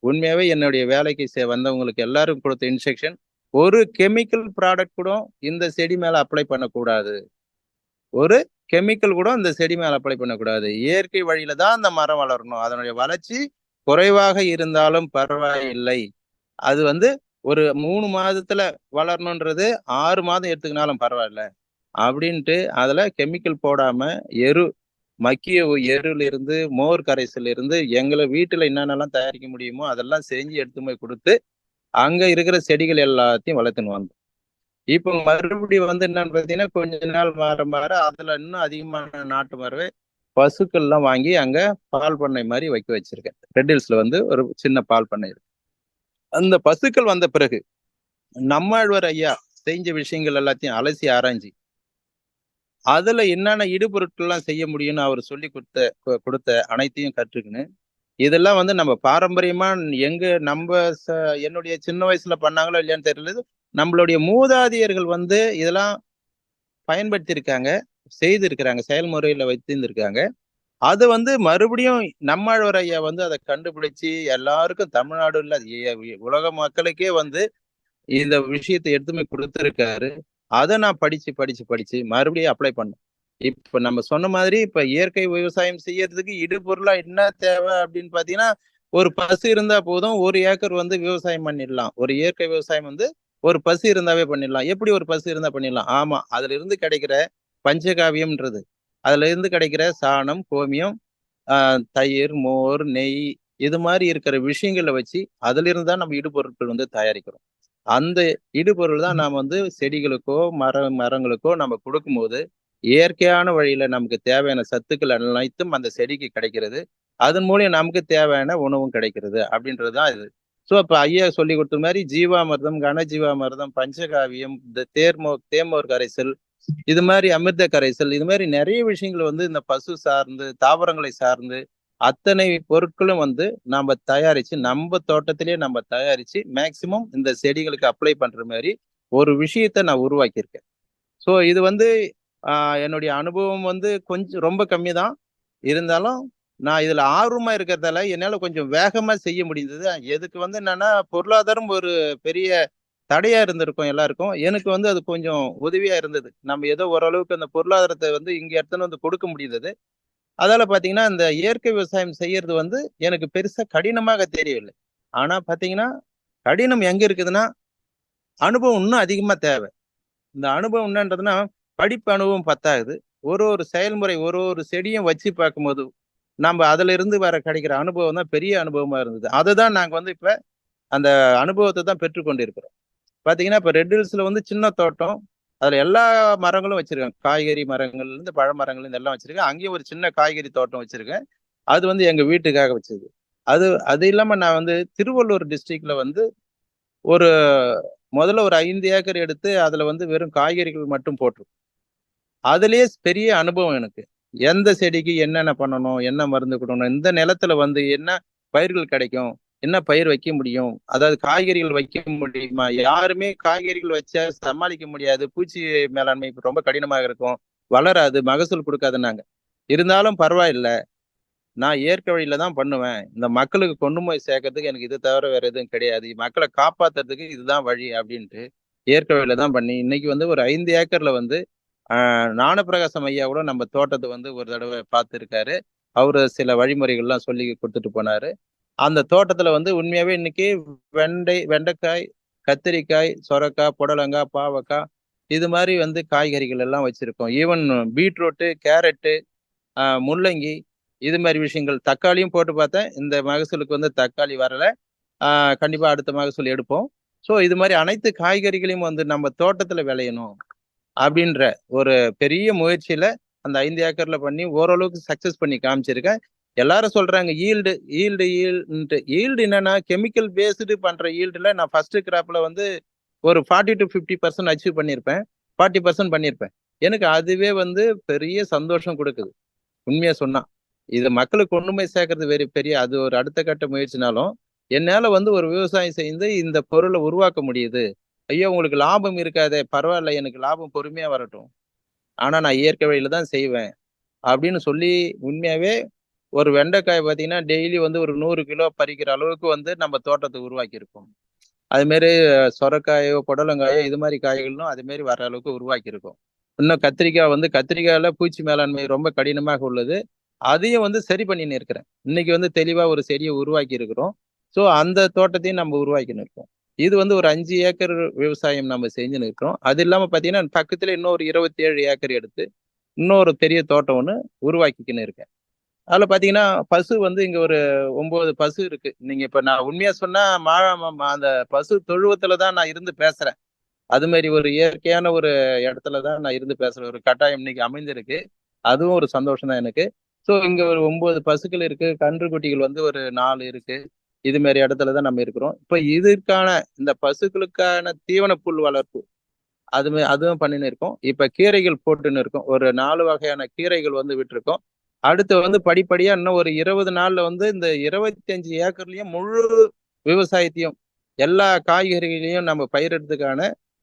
உண்மையாவே என்னுடைய வேலைக்கு வந்தவங்களுக்கு எல்லாரும் கொடுத்த இன்ஸ்ட்ரக்ஷன், ஒரு கெமிக்கல் ப்ராடக்ட் கூட இந்த செடி மேல அப்ளை பண்ணக்கூடாது. ஒரு கெமிக்கல் கூட இந்த செடி மேல அப்ளை பண்ணக்கூடாது. இயற்கை வழியில தான் அந்த மரம் வளரணும். அதனுடைய வளர்ச்சி குறைவாக இருந்தாலும் பரவாயில்லை. அது வந்து ஒரு 3 மாதத்துல வளரணுன்றது 6 மாதம் எடுத்துக்கினாலும் பரவாயில்ல. அப்படின்ட்டு அதுல கெமிக்கல் போடாம எரு மக்கிய எருல இருந்து மோர் கரைசல் இருந்து எங்களை வீட்டுல என்னென்னலாம் தயாரிக்க முடியுமோ அதெல்லாம் செஞ்சு எடுத்து போய் கொடுத்து அங்க இருக்கிற செடிகள் எல்லாத்தையும் வளர்த்துன்னு வந்தோம். இப்ப மறுபடியும் வந்து என்னன்னு பாத்தீங்கன்னா கொஞ்ச நாள் மாற மாற அதுல இன்னும் அதிகமான நாட்டு மரவே பசுக்கள் எல்லாம் வாங்கி அங்க பால் பண்ணை மாதிரி வைக்க வச்சிருக்கேன். ரெட் ஹில்ஸ்ல வந்து ஒரு சின்ன பால் பண்ணை இருக்கு. அந்த பசுக்கள் வந்த பிறகு நம்மாழ்வார் ஐயா செஞ்ச விஷயங்கள் எல்லாத்தையும் அலசி ஆராய்ஞ்சி அதுல என்னென்ன இடுபொருட்கள் எல்லாம் செய்ய முடியும்னு அவர் சொல்லி கொடுத்த அனைத்தையும் கற்றுக்குன்னு இதெல்லாம் வந்து நம்ம பாரம்பரியமா எங்க நம்ம என்னுடைய சின்ன வயசுல பண்ணாங்களோ இல்லையான்னு தெரியல. நம்மளுடைய மூதாதையர்கள் வந்து இதெல்லாம் பயன்படுத்தி இருக்காங்க, செய்திருக்கிறாங்க, செயல்முறையில வைத்திருந்திருக்காங்க. அது வந்து மறுபடியும் நம்மாழ்வார் ஐயா வந்து அதை கண்டுபிடிச்சு எல்லாருக்கும் தமிழ்நாடு இல்ல உலக மக்களுக்கே வந்து இந்த விஷயத்தை எடுத்துமே கொடுத்திருக்காரு. அதை நான் படிச்சு படிச்சு படிச்சு மறுபடியும் அப்ளை பண்ணேன். இப்ப நம்ம சொன்ன மாதிரி இப்ப இயற்கை விவசாயம் செய்யறதுக்கு இடுபொருளா என்ன தேவை அப்படின்னு பாத்தீங்கன்னா, ஒரு பசு இருந்தா போதும், 1 ஏக்கர் வந்து விவசாயம் பண்ணிடலாம். ஒரு இயற்கை விவசாயம் வந்து ஒரு பசு இருந்தாவே பண்ணிடலாம். எப்படி ஒரு பசு இருந்தா பண்ணிடலாம்? ஆமா, அதுல இருந்து கிடைக்கிற பஞ்சகாவியம்ன்றது, அதுல இருந்து கிடைக்கிற சாணம், கோமியம், தயிர், மோர், நெய் இது மாதிரி இருக்கிற விஷயங்களை வச்சு அதுல இருந்து தான் நம்ம இடுபொருட்கள் வந்து தயாரிக்கிறோம். அந்த இடுபொருள் தான் நாம் வந்து செடிகளுக்கோ மரங்களுக்கோ நம்ம கொடுக்கும்போது இயற்கையான வழியில நமக்கு தேவையான சத்துக்கள் அனைத்தும் அந்த செடிக்கு கிடைக்கிறது. அதன் மூலியம் நமக்கு தேவையான உணவும் கிடைக்கிறது அப்படின்றதுதான் இது. ஸோ அப்ப ஐயா சொல்லி கொடுத்த மாதிரி ஜீவாமிர்தம், கனஜீவாமிர்தம், பஞ்சகாவியம், இந்த தேமோர் கரைசல், இது மாதிரி அமிர்த கரைசல், இது மாதிரி நிறைய விஷயங்கள் வந்து இந்த பசு சார்ந்து தாவரங்களை சார்ந்து அத்தனை பொருட்களும் வந்து நம்ம தயாரிச்சு நம்ம தோட்டத்திலேயே நம்ம தயாரிச்சு மேக்சிமம் இந்த செடிகளுக்கு அப்ளை பண்ற மாதிரி ஒரு விஷயத்த நான் உருவாக்கியிருக்கேன். ஸோ இது வந்து என்னுடைய அனுபவம் வந்து கொஞ்சம் ரொம்ப கம்மி தான். இருந்தாலும் நான் இதுல ஆர்வமா இருக்கிறதால என்னால கொஞ்சம் வேகமா செய்ய முடிந்தது. எதுக்கு வந்து என்னன்னா பொருளாதாரம் ஒரு பெரிய தடையா இருந்திருக்கும் எல்லாருக்கும். எனக்கு வந்து அது கொஞ்சம் உதவியா இருந்தது. நம்ம ஏதோ ஓரளவுக்கு அந்த பொருளாதாரத்தை வந்து இங்க எடுத்துன்னு வந்து கொடுக்க முடிந்தது. அதால பாத்தீங்கன்னா இந்த இயற்கை விவசாயம் செய்யறது வந்து எனக்கு பெருசா கடினமாக தெரியவில்லை. ஆனா பாத்தீங்கன்னா கடினம் எங்க இருக்குதுன்னா அனுபவம் இன்னும் அதிகமா தேவை. இந்த அனுபவம் என்னன்றதுன்னா, படிப்பு அனுபவம் பத்தாது. ஒரு செயல்முறை ஒரு செடியும் வச்சு பார்க்கும்போது, நம்ம அதுல இருந்து வர கிடைக்கிற அனுபவம் தான் பெரிய அனுபவமா இருந்தது. அதுதான் நாங்க வந்து இப்ப அந்த அனுபவத்த தான் பெற்றுக் கொண்டிருக்கிறோம். பார்த்தீங்கன்னா, இப்ப ரெட் ஹில்ஸ்ல வந்து சின்ன தோட்டம். அதுல எல்லா மரங்களும் வச்சிருக்கேன். காய்கறி மரங்கள்லேருந்து, பழ மரங்கள்லேருந்து எல்லாம் வச்சிருக்கேன். அங்கேயும் ஒரு சின்ன காய்கறி தோட்டம் வச்சிருக்கேன். அது வந்து எங்க வீட்டுக்காக வச்சது. அது அது இல்லாம நான் வந்து திருவள்ளூர் டிஸ்ட்ரிக்ட்ல வந்து ஒரு முதல்ல ஒரு 5 ஏக்கர் எடுத்து அதுல வந்து வெறும் காய்கறிகள் மட்டும் போட்டிருக்கோம். அதிலேயே பெரிய அனுபவம் எனக்கு. எந்த செடிக்கு என்னென்ன பண்ணணும்? என்ன மருந்து குடுக்கணும்? இந்த நிலத்துல வந்து என்ன பயிர்கள் கிடைக்கும்? என்ன பயிர் வைக்க முடியும்? அதாவது காய்கறிகள் வைக்க முடியுமா? யாருமே காய்கறிகள் வச்சா சமாளிக்க முடியாது. பூச்சி மேலாண்மை ரொம்ப கடினமாக இருக்கும். வளராது, மகசூல் குடுக்காதுன்னாங்க. இருந்தாலும் பரவாயில்ல. நான் இயற்கை வழியில தான் பண்ணுவேன். இந்த மக்களுக்கு கொண்டு போய் சேர்க்கறதுக்கு எனக்கு இது தவிர வேற எதுவும் கிடையாது. மக்கள காப்பாத்துறதுக்கு இதுதான் வழி அப்டின்ட்டு, இயற்கை வழியில தான் பண்ணி, இன்னைக்கு வந்து ஒரு 5 ஏக்கர்ல வந்து ஞானப்பிரகாசம் ஐயா கூட நம்ம தோட்டத்த வந்து ஒரு தடவ பார்த்திருக்காரு. அவரு சில வழிமுறைகள்லாம் சொல்லி குடுத்துட்டு போனாரு. அந்த தோட்டத்துல வந்து உண்மையாவே இன்னைக்கு வெண்டைக்காய், கத்திரிக்காய், சொரக்காய், புடலங்காய், பாவக்காய் இது மாரி வந்து காய்கறிகள் எல்லாம் வச்சிருக்கோம். ஈவன் பீட்ரூட்டு, கேரட்டு, முள்ளங்கி இது மாரி விஷயங்கள். தக்காளியும் போட்டு பார்த்தேன். இந்த மகசூலுக்கு வந்து தக்காளி வரல. ஆ கண்டிப்பா அடுத்த மகசூல் எடுப்போம். ஸோ இது மாரி அனைத்து காய்கறிகளையும் வந்து நம்ம தோட்டத்துல விளையணும். அப்படின்ற ஒரு பெரிய முயற்சியில அந்த 5 ஏக்கர்ல பண்ணி ஓரளவுக்கு சக்சஸ் பண்ணி காமிச்சிருக்கேன். எல்லாரும் சொல்றாங்க ஈல்டு என்னன்னா கெமிக்கல் பேஸ்டு பண்ற ஈல்டுல நான் ஃபர்ஸ்ட் கிராப்ல வந்து ஒரு 40-50% அச்சீவ் பண்ணியிருப்பேன். 40% பண்ணியிருப்பேன். எனக்கு அதுவே வந்து பெரிய சந்தோஷம் குடுக்குது. உண்மையா சொன்னா. இது மக்களுக்கு கொண்டு போய் சேர்க்கறது பெரிய அது ஒரு அடுத்த கட்ட முயற்சினாலும், என்னால வந்து ஒரு விவசாயம் செய்து இந்த பொருள உருவாக்க முடியுது. ஐயோ! உங்களுக்கு லாபம் இருக்காதே! பரவால்ல எனக்கு லாபம் பொறுமையா வரட்டும். ஆனா நான் இயற்கை வழியில தான் செய்வேன். அப்படின்னு சொல்லி உண்மையாவே ஒரு வெண்டைக்காய் பார்த்தீங்கன்னா, டெய்லி வந்து ஒரு 100 கிலோ பறிக்கிற அளவுக்கு வந்து நம்ம தோட்டத்த உருவாக்கியிருக்கோம். அதுமாரி சொரக்காயோ, புடலங்காயோ இது மாரி காய்களும் அது மாரி வர அளவுக்கு உருவாக்கியிருக்கோம். இன்னும் கத்திரிக்காய் வந்து கத்திரிக்காய்ல பூச்சி மேலாண்மை ரொம்ப கடினமாக உள்ளது. அதையும் வந்து சரி பண்ணின்னு இருக்கிறேன். இன்னைக்கு வந்து தெளிவா ஒரு செடிய உருவாக்கி இருக்கிறோம். ஸோ அந்த தோட்டத்தையும் நம்ம உருவாக்கின்னு இருக்கோம். இது வந்து ஒரு 5 ஏக்கர் விவசாயம் நம்ம செஞ்சுன்னு இருக்கிறோம். அது இல்லாம பார்த்தீங்கன்னா, பக்கத்துல இன்னொரு 27 ஏக்கர் எடுத்து, இன்னொரு பெரிய தோட்டம் ஒண்ணு உருவாக்கிக்கின்னு இருக்கேன். அதுல பார்த்தீங்கன்னா, பசு வந்து இங்க ஒரு 9 பசு இருக்கு. நீங்க இப்ப நான் உண்மையா சொன்னா, அந்த பசு தொழுவத்துல தான் நான் இருந்து பேசுறேன். அது மாரி ஒரு இயற்கையான ஒரு இடத்துல தான் நான் இருந்து பேசுற ஒரு கட்டாயம் இன்னைக்கு அமைந்திருக்கு. அதுவும் ஒரு சந்தோஷம் தான் எனக்கு. ஸோ இங்க ஒரு 9 பசுக்கள் இருக்கு. கன்றுக்குட்டிகள் வந்து ஒரு 4 இருக்கு. இது மாரி இடத்துல தான் நம்ம இருக்கிறோம். இப்ப இதற்கான இந்த பசுக்களுக்கான தீவன புல் வளர்ப்பு அதுவும் பண்ணின்னு இருக்கோம். இப்ப கீரைகள் போட்டுன்னு இருக்கோம். ஒரு 4 வகையான கீரைகள் வந்து விட்டுருக்கோம். அடுத்து வந்து படிப்படியா இன்னும் ஒரு 20 நாள்ல வந்து இந்த 25 ஏக்கர்லயும் முழு விவசாயத்தையும் எல்லா காய்கறிகளையும் நம்ம பயிரிடுறதுக்கான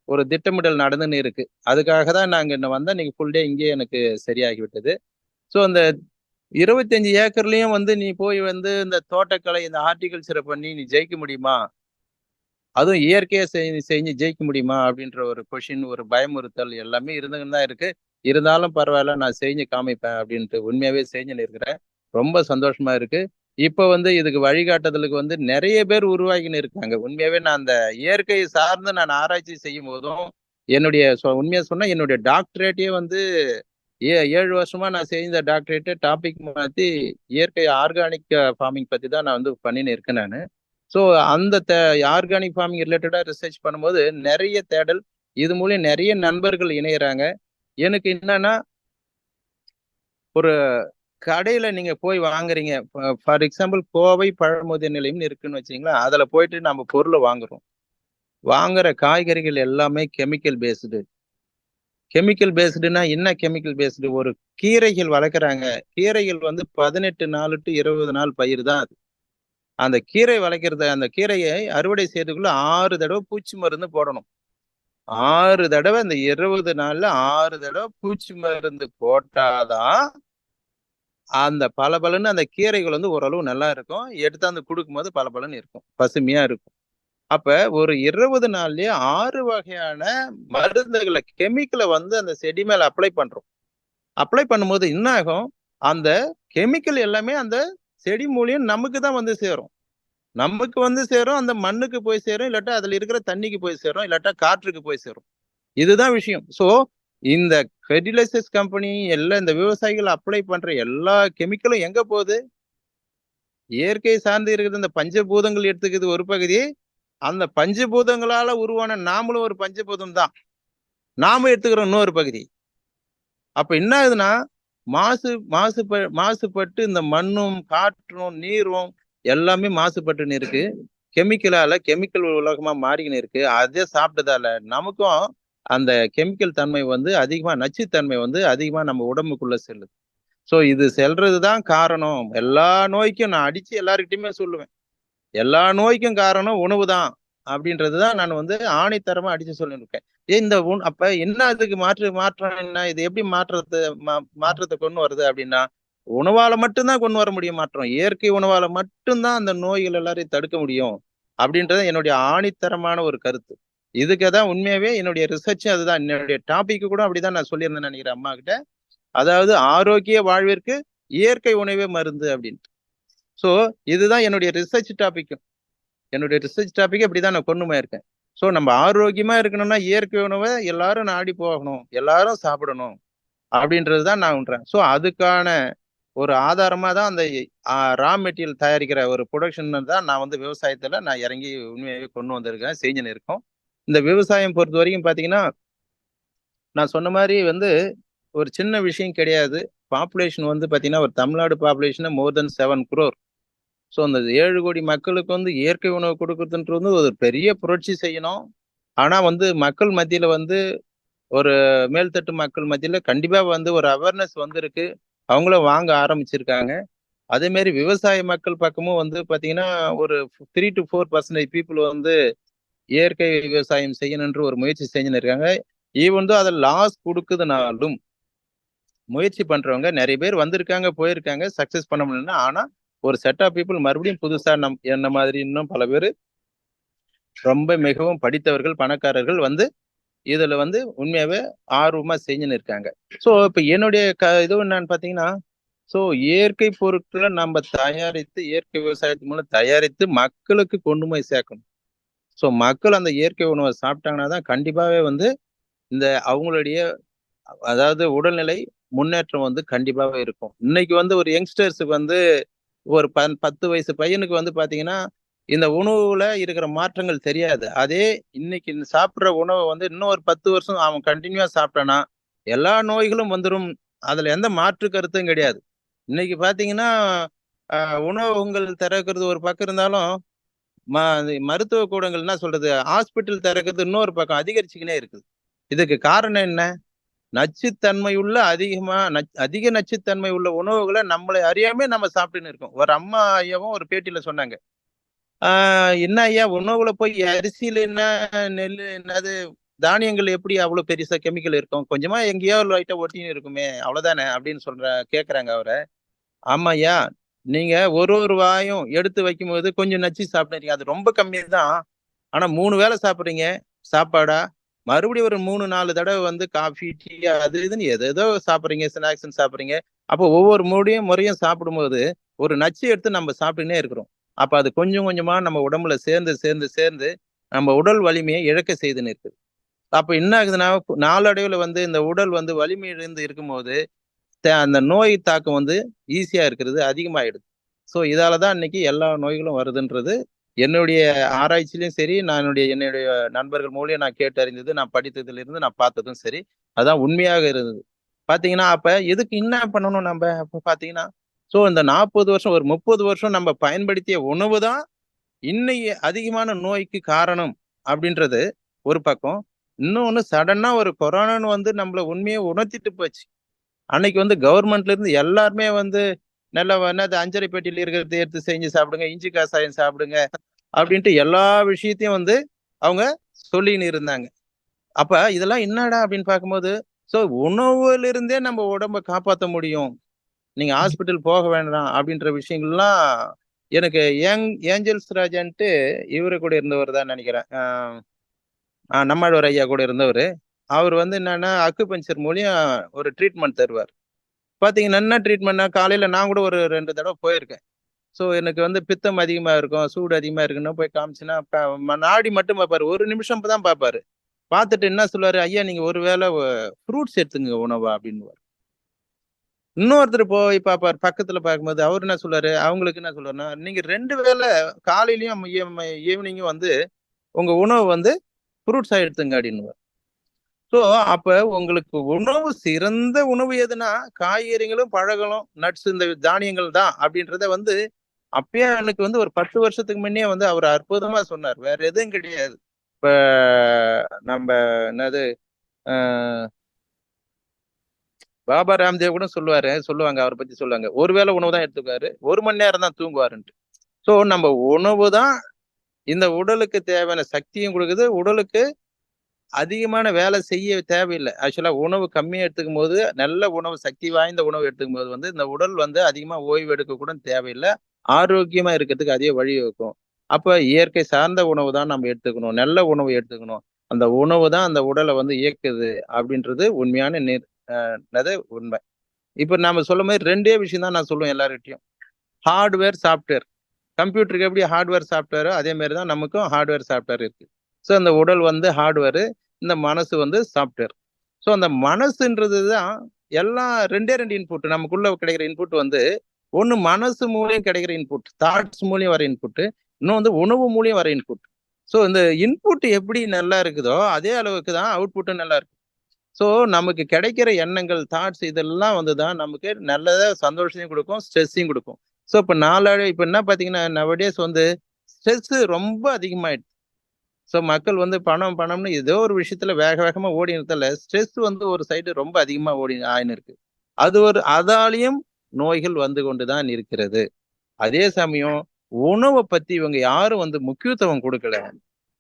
ஒரு திட்டமிடல் நடந்துன்னு இருக்கு. அதுக்காக தான் நாங்க இன்ன வந்தேன். இன்னைக்கு ஃபுல் டே இங்கேயே எனக்கு சரியாகி விட்டது. ஸோ அந்த 25 ஏக்கர்லயும் வந்து நீ போய் வந்து இந்த தோட்டக்கலை, இந்த ஹார்டிகல்ச்சர பண்ணி நீ ஜெயிக்க முடியுமா? அதுவும் இயற்கையா செஞ்சு ஜெயிக்க முடியுமா? அப்படின்ற ஒரு கொஸ்டின், ஒரு பயமுறுத்தல் எல்லாமே இருந்துன்னு தான் இருக்கு. இருந்தாலும் பரவால்ல நான் செஞ்சு காமிப்பேன் அப்படின்ட்டு உண்மையாவே செஞ்சுன்னு இருக்கிறேன். ரொம்ப சந்தோஷமா இருக்கு. இப்ப வந்து இதுக்கு வழிகாட்டுதலுக்கு வந்து நெறைய பேர் உருவாகின்னு இருக்காங்க. உண்மையாவே நான் அந்த இயற்கை சார்ந்து நான் ஆராய்ச்சி செய்யும்போதும், என்னுடைய உண்மையா சொன்னா என்னுடைய டாக்டரேட்டே வந்து 7 வருஷமா நான் செய்த டாக்டரேட்ட டாபிக் மாத்தி இயற்கை ஆர்கானிக் ஃபார்மிங் பத்தி தான் நான் வந்து பண்ணின்னு இருக்கேன் நானு. ஸோ அந்த ஆர்கானிக் ஃபார்மிங் ரிலேட்டடா ரிசர்ச் பண்ணும்போது நெறைய தேடல். இது மூலியம் நெறைய நண்பர்கள் இணையறாங்க. எனக்கு என்னன்னா, ஒரு கடையில நீங்க போய் வாங்குறீங்க. ஃபார் எக்ஸாம்பிள் கோவை பழமுதிர் நிலையம்னு இருக்குன்னு வச்சுக்கங்களேன். அதுல போயிட்டு நம்ம பொருள வாங்குறோம். வாங்குற காய்கறிகள் எல்லாமே கெமிக்கல் பேஸ்டு. கெமிக்கல் பேஸ்டுன்னா என்ன கெமிக்கல் பேஸ்டு? ஒரு கீரைகள் வளர்க்குறாங்க. கீரைகள் வந்து 18 நாள் டு 20 நாள் பயிர் தான் அது. அந்த கீரை வளர்க்கிறது அந்த கீரையை அறுவடை செய்யறதுக்குள்ள 6 தடவ பூச்சி மருந்து போடணும். 6 தடவ இந்த 20 நாள்ல 6 தடவ பூச்சி மருந்து போட்டாதான் அந்த பளபளன்னு அந்த கீரைகள் வந்து ஓரளவு நல்லா இருக்கும். எடுத்தாந்து குடுக்கும்போது பளபளன்னு இருக்கும். பசுமையா இருக்கும். அப்ப ஒரு 20 நாள்லயே 6 வகையான மருந்துகள கெமிக்கல வந்து அந்த செடி மேல அப்ளை பண்றோம். அப்ளை பண்ணும்போது என்ன ஆகும்? அந்த கெமிக்கல் எல்லாமே அந்த செடி மூலியம் நமக்கு தான் வந்து சேரும். நமக்கு வந்து சேரும், அந்த மண்ணுக்கு போய் சேரும், இல்லாட்டா அதுல இருக்கிற தண்ணிக்கு போய் சேரும், இல்லாட்டா காற்றுக்கு போய் சேரும். இதுதான் விஷயம். ஸோ இந்த ஃபெர்டிலைசர்ஸ் கம்பெனி எல்லாம் இந்த விவசாயிகள் அப்ளை பண்ற எல்லா கெமிக்கலும் எங்க போகுது? இயற்கை சார்ந்து இருக்கிற இந்த பஞ்சபூதங்கள் எடுத்துக்குது ஒரு பகுதி. அந்த பஞ்சபூதங்களால உருவான நாமளும் ஒரு பஞ்சபூதம் தான். நாம எடுத்துக்கிறோம் இன்னொரு பகுதி. அப்ப என்ன ஆகுதுன்னா, மாசுபட்டு இந்த மண்ணும், காற்றும், நீரும் எல்லாமே மாசுபட்டுன்னு இருக்கு. கெமிக்கல் உலகமா மாறிக்கின்னு இருக்கு. அதே சாப்பிட்டதால நமக்கும் அந்த கெமிக்கல் தன்மை வந்து அதிகமா, நச்சுத்தன்மை வந்து அதிகமா நம்ம உடம்புக்குள்ள செல்லுது. ஸோ இது செல்றதுதான் காரணம். எல்லா நோய்க்கும் நான் அடிச்சு எல்லாருக்கிட்டையுமே சொல்லுவேன். எல்லா நோய்க்கும் காரணம் உணவு தான் அப்படின்றதுதான் நான் வந்து ஆணித்தரமா அடிச்சு சொல்லியிருக்கேன். இந்த அப்ப என்ன அதுக்கு மாற்றம் என்ன? இது எப்படி மாற்றத்தை கொண்டு வருது அப்படின்னா, உணவால மட்டும்தான் கொண்டு வர முடியும் மாற்றம். இயற்கை உணவால மட்டும்தான் அந்த நோய்கள் எல்லாரையும் தடுக்க முடியும் அப்படின்றது என்னுடைய ஆணித்தரமான ஒரு கருத்து. இதுக்குதான் உண்மையாவே என்னுடைய ரிசர்ச் அதுதான். என்னுடைய டாபிக் கூட அப்படிதான் நான் சொல்லியிருந்தேன் நினைக்கிறேன் அம்மா கிட்ட. அதாவது ஆரோக்கிய வாழ்விற்கு இயற்கை உணவே மருந்து அப்படின்ட்டு. ஸோ இதுதான் என்னுடைய ரிசர்ச் டாபிக். அப்படிதான் நான் கொண்டு போயிருக்கேன். ஸோ நம்ம ஆரோக்கியமா இருக்கணும்னா இயற்கை உணவை எல்லாரும் நாடி போகணும், எல்லாரும் சாப்பிடணும் அப்படின்றதுதான் நான் உண்றேன். ஸோ அதுக்கான ஒரு ஆதாரமா தான் அந்த ரா மெட்டீரியல் தயாரிக்கிற ஒரு ப்ரொடக்ஷன் தான் நான் வந்து விவசாயத்துல நான் இறங்கி உண்மையாவே கொண்டு வந்திருக்கேன், செஞ்சுன்னு இருக்கோம். இந்த விவசாயம் பொறுத்த வரைக்கும் பாத்தீங்கன்னா, நான் சொன்ன மாதிரி வந்து ஒரு சின்ன விஷயம் கிடையாது. பாப்புலேஷன் வந்து பாத்தீங்கன்னா, ஒரு தமிழ்நாடு பாப்புலேஷன் மோர் தென் 7 crore. ஸோ அந்த 7 கோடி மக்களுக்கு வந்து இயற்கை உணவு கொடுக்குறதுன்றது வந்து ஒரு பெரிய புரட்சி செய்யணும். ஆனா வந்து மக்கள் மத்தியில வந்து ஒரு மேல்தட்டு மக்கள் மத்தியில கண்டிப்பா வந்து ஒரு அவேர்னஸ் வந்திருக்கு. அவங்களும் வாங்க ஆரம்பிச்சிருக்காங்க. அதே மாதிரி விவசாய மக்கள் பக்கமும் வந்து பாத்தீங்கன்னா ஒரு 3 to 4% பீப்புள் வந்து இயற்கை விவசாயம் செய்யணுன்ற ஒரு முயற்சி செஞ்சுன்னு இருக்காங்க. ஈவன் தான் அதில் லாஸ் கொடுக்குதுனாலும் முயற்சி பண்றவங்க நிறைய பேர் வந்திருக்காங்க, போயிருக்காங்க, சக்சஸ் பண்ண முடியலன்னா. ஆனா ஒரு செட் ஆஃப் பீப்புள் மறுபடியும் புதுசா என்ன மாதிரி இன்னும் பல பேர் ரொம்ப மிகவும் படித்தவர்கள், பணக்காரர்கள் வந்து இதுல வந்து உண்மையாவே ஆர்வமா செஞ்சுன்னு இருக்காங்க. ஸோ இப்ப என்னுடைய இது என்னன்னு பாத்தீங்கன்னா, ஸோ இயற்கை பொருட்களை நம்ம தயாரித்து, இயற்கை விவசாயத்து மூலம் தயாரித்து மக்களுக்கு கொண்டு போய் சேர்க்கணும். ஸோ மக்கள் அந்த இயற்கை உணவை சாப்பிட்டாங்கன்னா தான் கண்டிப்பாவே வந்து இந்த அவங்களுடைய அதாவது உடல்நிலை முன்னேற்றம் வந்து கண்டிப்பாவே இருக்கும். இன்னைக்கு வந்து ஒரு யங்ஸ்டர்ஸுக்கு வந்து ஒரு 10 வயசு பையனுக்கு வந்து பாத்தீங்கன்னா இந்த உணவுல இருக்கிற மாற்றங்கள் தெரியாது. அதே இன்னைக்கு சாப்பிடுற உணவை வந்து இன்னும் ஒரு 10 வருஷம் அவன் கண்டினியூவா சாப்பிட்டானா எல்லா நோய்களும் வந்துடும். அதுல எந்த மாற்று கருத்தும் கிடையாது. இன்னைக்கு பாத்தீங்கன்னா உணவகங்கள் திறக்கிறது ஒரு பக்கம் இருந்தாலும் மருத்துவ கூடங்கள் என்ன சொல்றது, ஹாஸ்பிட்டல் திறக்கிறது இன்னொரு பக்கம் அதிகரிச்சுக்கினே இருக்குது. இதுக்கு காரணம் என்ன? நச்சுத்தன்மை அதிக நச்சுத்தன்மை உள்ள உணவுகளை நம்மளை அறியாம நம்ம சாப்பிட்டுன்னு இருக்கோம். ஒரு அம்மா ஐயாவும் ஒரு பேட்டியில சொன்னாங்க, என்ன ஐயா உணவுல போய் அரிசியில என்ன, நெல் என்னது, தானியங்கள் எப்படி அவ்வளவு பெருசா கெமிக்கல் இருக்கும், கொஞ்சமா எங்கேயோ லைட்டா ஒட்டின்னு இருக்குமே அவ்வளவுதானே அப்படின்னு கேக்குறாங்க அவரை. ஆமா ஐயா, நீங்க ஒரு வாயும் எடுத்து வைக்கும்போது கொஞ்சம் நச்சு சாப்பிடுறீங்க, அது ரொம்ப கம்மி தான். ஆனா 3 வேளை சாப்பிடுறீங்க சாப்பாடா, மறுபடியும் ஒரு 3-4 தடவை வந்து காஃபி, டீ அது இதுன்னு எதோ சாப்பிடுறீங்க, ஸ்நாக்ஸ் சாப்பிடுறீங்க. அப்போ ஒவ்வொரு முறையும் சாப்பிடும்போது ஒரு நச்சு எடுத்து நம்ம சாப்பிட்டுன்னே இருக்கிறோம். அப்ப அது கொஞ்சம் கொஞ்சமா நம்ம உடம்புல சேர்ந்து சேர்ந்து சேர்ந்து நம்ம உடல் வலிமையை இழக்க செய்துன்னு இருக்குது. அப்ப என்ன ஆகுதுன்னா, நாளடைவுல வந்து இந்த உடல் வந்து வலிமை இழந்து இருக்கும்போது அந்த நோய் தாக்கம் வந்து ஈஸியா இருக்கிறது அதிகமாயிடுது. ஸோ இதாலதான் இன்னைக்கு எல்லா நோய்களும் வருதுன்றது என்னுடைய ஆராய்ச்சியிலும் சரி, என்னுடைய நண்பர்கள் மூலியம் நான் கேட்டறிந்தது, நான் படித்ததுல இருந்து நான் பார்த்ததும் சரி, அதான் உண்மையாக இருந்தது. பாத்தீங்கன்னா அப்ப எதுக்கு என்ன பண்ணணும் நம்ம அப்ப பாத்தீங்கன்னா, ஸோ இந்த 40 வருஷம் ஒரு 30 வருஷம் நம்ம பயன்படுத்திய உணவு தான் இன்னைக்கு அதிகமான நோய்க்கு காரணம் அப்படின்றது ஒரு பக்கம். இன்னொன்னு சடனா ஒரு கொரோனான்னு வந்து நம்மள உண்மையை உணர்த்திட்டு போச்சு. அன்னைக்கு வந்து கவர்மெண்ட்ல இருந்து எல்லாருமே வந்து நல்ல என்னது அஞ்சரை பெட்டியில இருக்கிறத எடுத்து செஞ்சு சாப்பிடுங்க, இஞ்சி காசாயம் சாப்பிடுங்க அப்படின்ட்டு எல்லா விஷயத்தையும் வந்து அவங்க சொல்லின்னு இருந்தாங்க. அப்ப இதெல்லாம் என்னடா அப்படின்னு பார்க்கும்போது, சோ உணவுல இருந்தே நம்ம உடம்ப காப்பாற்ற முடியும், நீங்க ஹாஸ்பிட்டல் போக வேண்டாம் அப்படின்ற விஷயங்கள்லாம் எனக்கு ஏஞ்சல்ஸ் ராஜான்ட்டு இவரு கூட இருந்தவர் தான் நினைக்கிறேன், நம்மாழ்வார் ஐயா கூட இருந்தவர். அவர் வந்து என்னன்னா அக்குபஞ்சர் மூலியம் ஒரு ட்ரீட்மெண்ட் தருவார். பாத்தீங்கன்னா என்ன ட்ரீட்மெண்ட்னா, காலையில நான் கூட ஒரு 2 தடவை போயிருக்கேன். ஸோ எனக்கு வந்து பித்தம் அதிகமா இருக்கும், சூடு அதிகமா இருக்குன்னு போய் காமிச்சுன்னா நாடி மட்டும் பார்ப்பாரு. ஒரு நிமிஷம் தான் பார்ப்பாரு. பார்த்துட்டு என்ன சொல்லுவாரு, ஐயா நீங்க ஒருவேளை ஃப்ரூட்ஸ் எடுத்துங்க உணவா அப்படின்னுவாரு. இன்னொருத்தர் போய் பார்ப்பாரு, பக்கத்துல பார்க்கும்போது அவரு என்ன சொல்றாரு, அவங்களுக்கு என்ன சொல்றாருன்னா, நீங்க 2 வேளை காலையிலயும் ஈவினிங்கும் வந்து உங்க உணவு வந்து ஃப்ரூட்ஸா எடுத்துங்க அப்படின்னுவாரு. ஸோ அப்ப உங்களுக்கு உணவு சிறந்த உணவு எதுனா காய்கறிகளும், பழங்களும், நட்ஸ் இந்த தானியங்கள் தான் அப்படின்றத வந்து அப்பயே எனக்கு வந்து ஒரு 10 வருஷத்துக்கு முன்னே வந்து அவர் அற்புதமா சொன்னார். வேற எதுவும் கிடையாது. இப்ப நம்ம என்னது பாபா ராம்தேவ் கூட சொல்லுவாங்க அவரை பத்தி சொல்லுவாங்க. ஒருவேளை உணவு தான் எடுத்துக்குவாரு, 1 மணி நேரம் தான் தூங்குவாருன்ட்டு. ஸோ நம்ம உணவு தான் இந்த உடலுக்கு தேவையான சக்தியும் கொடுக்குது. உடலுக்கு அதிகமான வேலை செய்ய தேவையில்லை. ஆக்சுவலா உணவு கம்மியா எடுத்துக்கும் போது, நல்ல உணவு, சக்தி வாய்ந்த உணவு எடுத்துக்கும் போது வந்து இந்த உடல் வந்து அதிகமா ஓய்வு எடுக்க கூட தேவையில்லை. ஆரோக்கியமா இருக்கிறதுக்கு அதே வழிவகுக்கும். அப்ப இயற்கை சார்ந்த உணவு தான் நம்ம எடுத்துக்கணும். நல்ல உணவு எடுத்துக்கணும். அந்த உணவு தான் அந்த உடலை வந்து இயக்குது அப்படின்றது உண்மையான உண்மை. இப்ப நாம சொல்லும் போது 2 விஷயம் தான் நான் சொல்லுவேன் எல்லார்கிட்டயும். Hardware, software. கம்ப்யூட்டருக்கு எப்படி ஹார்ட்வேர், சாஃப்ட்வேரோ அதே மாதிரி தான் நமக்கும் ஹார்ட்வேர், சாஃப்ட்வேர் இருக்கு. ஸோ அந்த உடல் வந்து ஹார்ட்வேரு, இந்த மனசு வந்து சாஃப்ட்வேர். ஸோ அந்த மனசுன்றது தான் எல்லாம் 2 இன்புட். நமக்குள்ள கிடைக்கிற இன்புட் வந்து ஒண்ணு மனசு மூலியம் கிடைக்கிற இன்புட், தாட்ஸ் மூலியம் வர இன்புட், இன்னும் வந்து உணவு மூலியம் வர இன்புட். ஸோ இந்த இன்புட் எப்படி நல்லா இருக்குதோ அதே அளவுக்கு தான் அவுட்புட்டும் நல்லா இருக்கும். ஸோ நமக்கு கிடைக்கிற எண்ணங்கள், தாட்ஸ் இதெல்லாம் வந்து தான் நமக்கு நல்லதா சந்தோஷத்தையும் கொடுக்கும், ஸ்ட்ரெஸ்ஸையும் கொடுக்கும். ஸோ இப்போ இப்போ என்ன பார்த்தீங்கன்னா நவடேஸ் வந்து ஸ்ட்ரெஸ் ரொம்ப அதிகமாயிடுச்சு. ஸோ மக்கள் வந்து பணம் பணம்னு ஏதோ ஒரு விஷயத்துல வேக வேகமா ஓடினதால ஸ்ட்ரெஸ் வந்து ஒரு சைடு ரொம்ப அதிகமா ஆயின்னு இருக்கு. அதாலையும் நோய்கள் வந்து கொண்டுதான் இருக்கிறது. அதே சமயம் உணவை பத்தி இவங்க யாரும் வந்து முக்கியத்துவம் கொடுக்கல.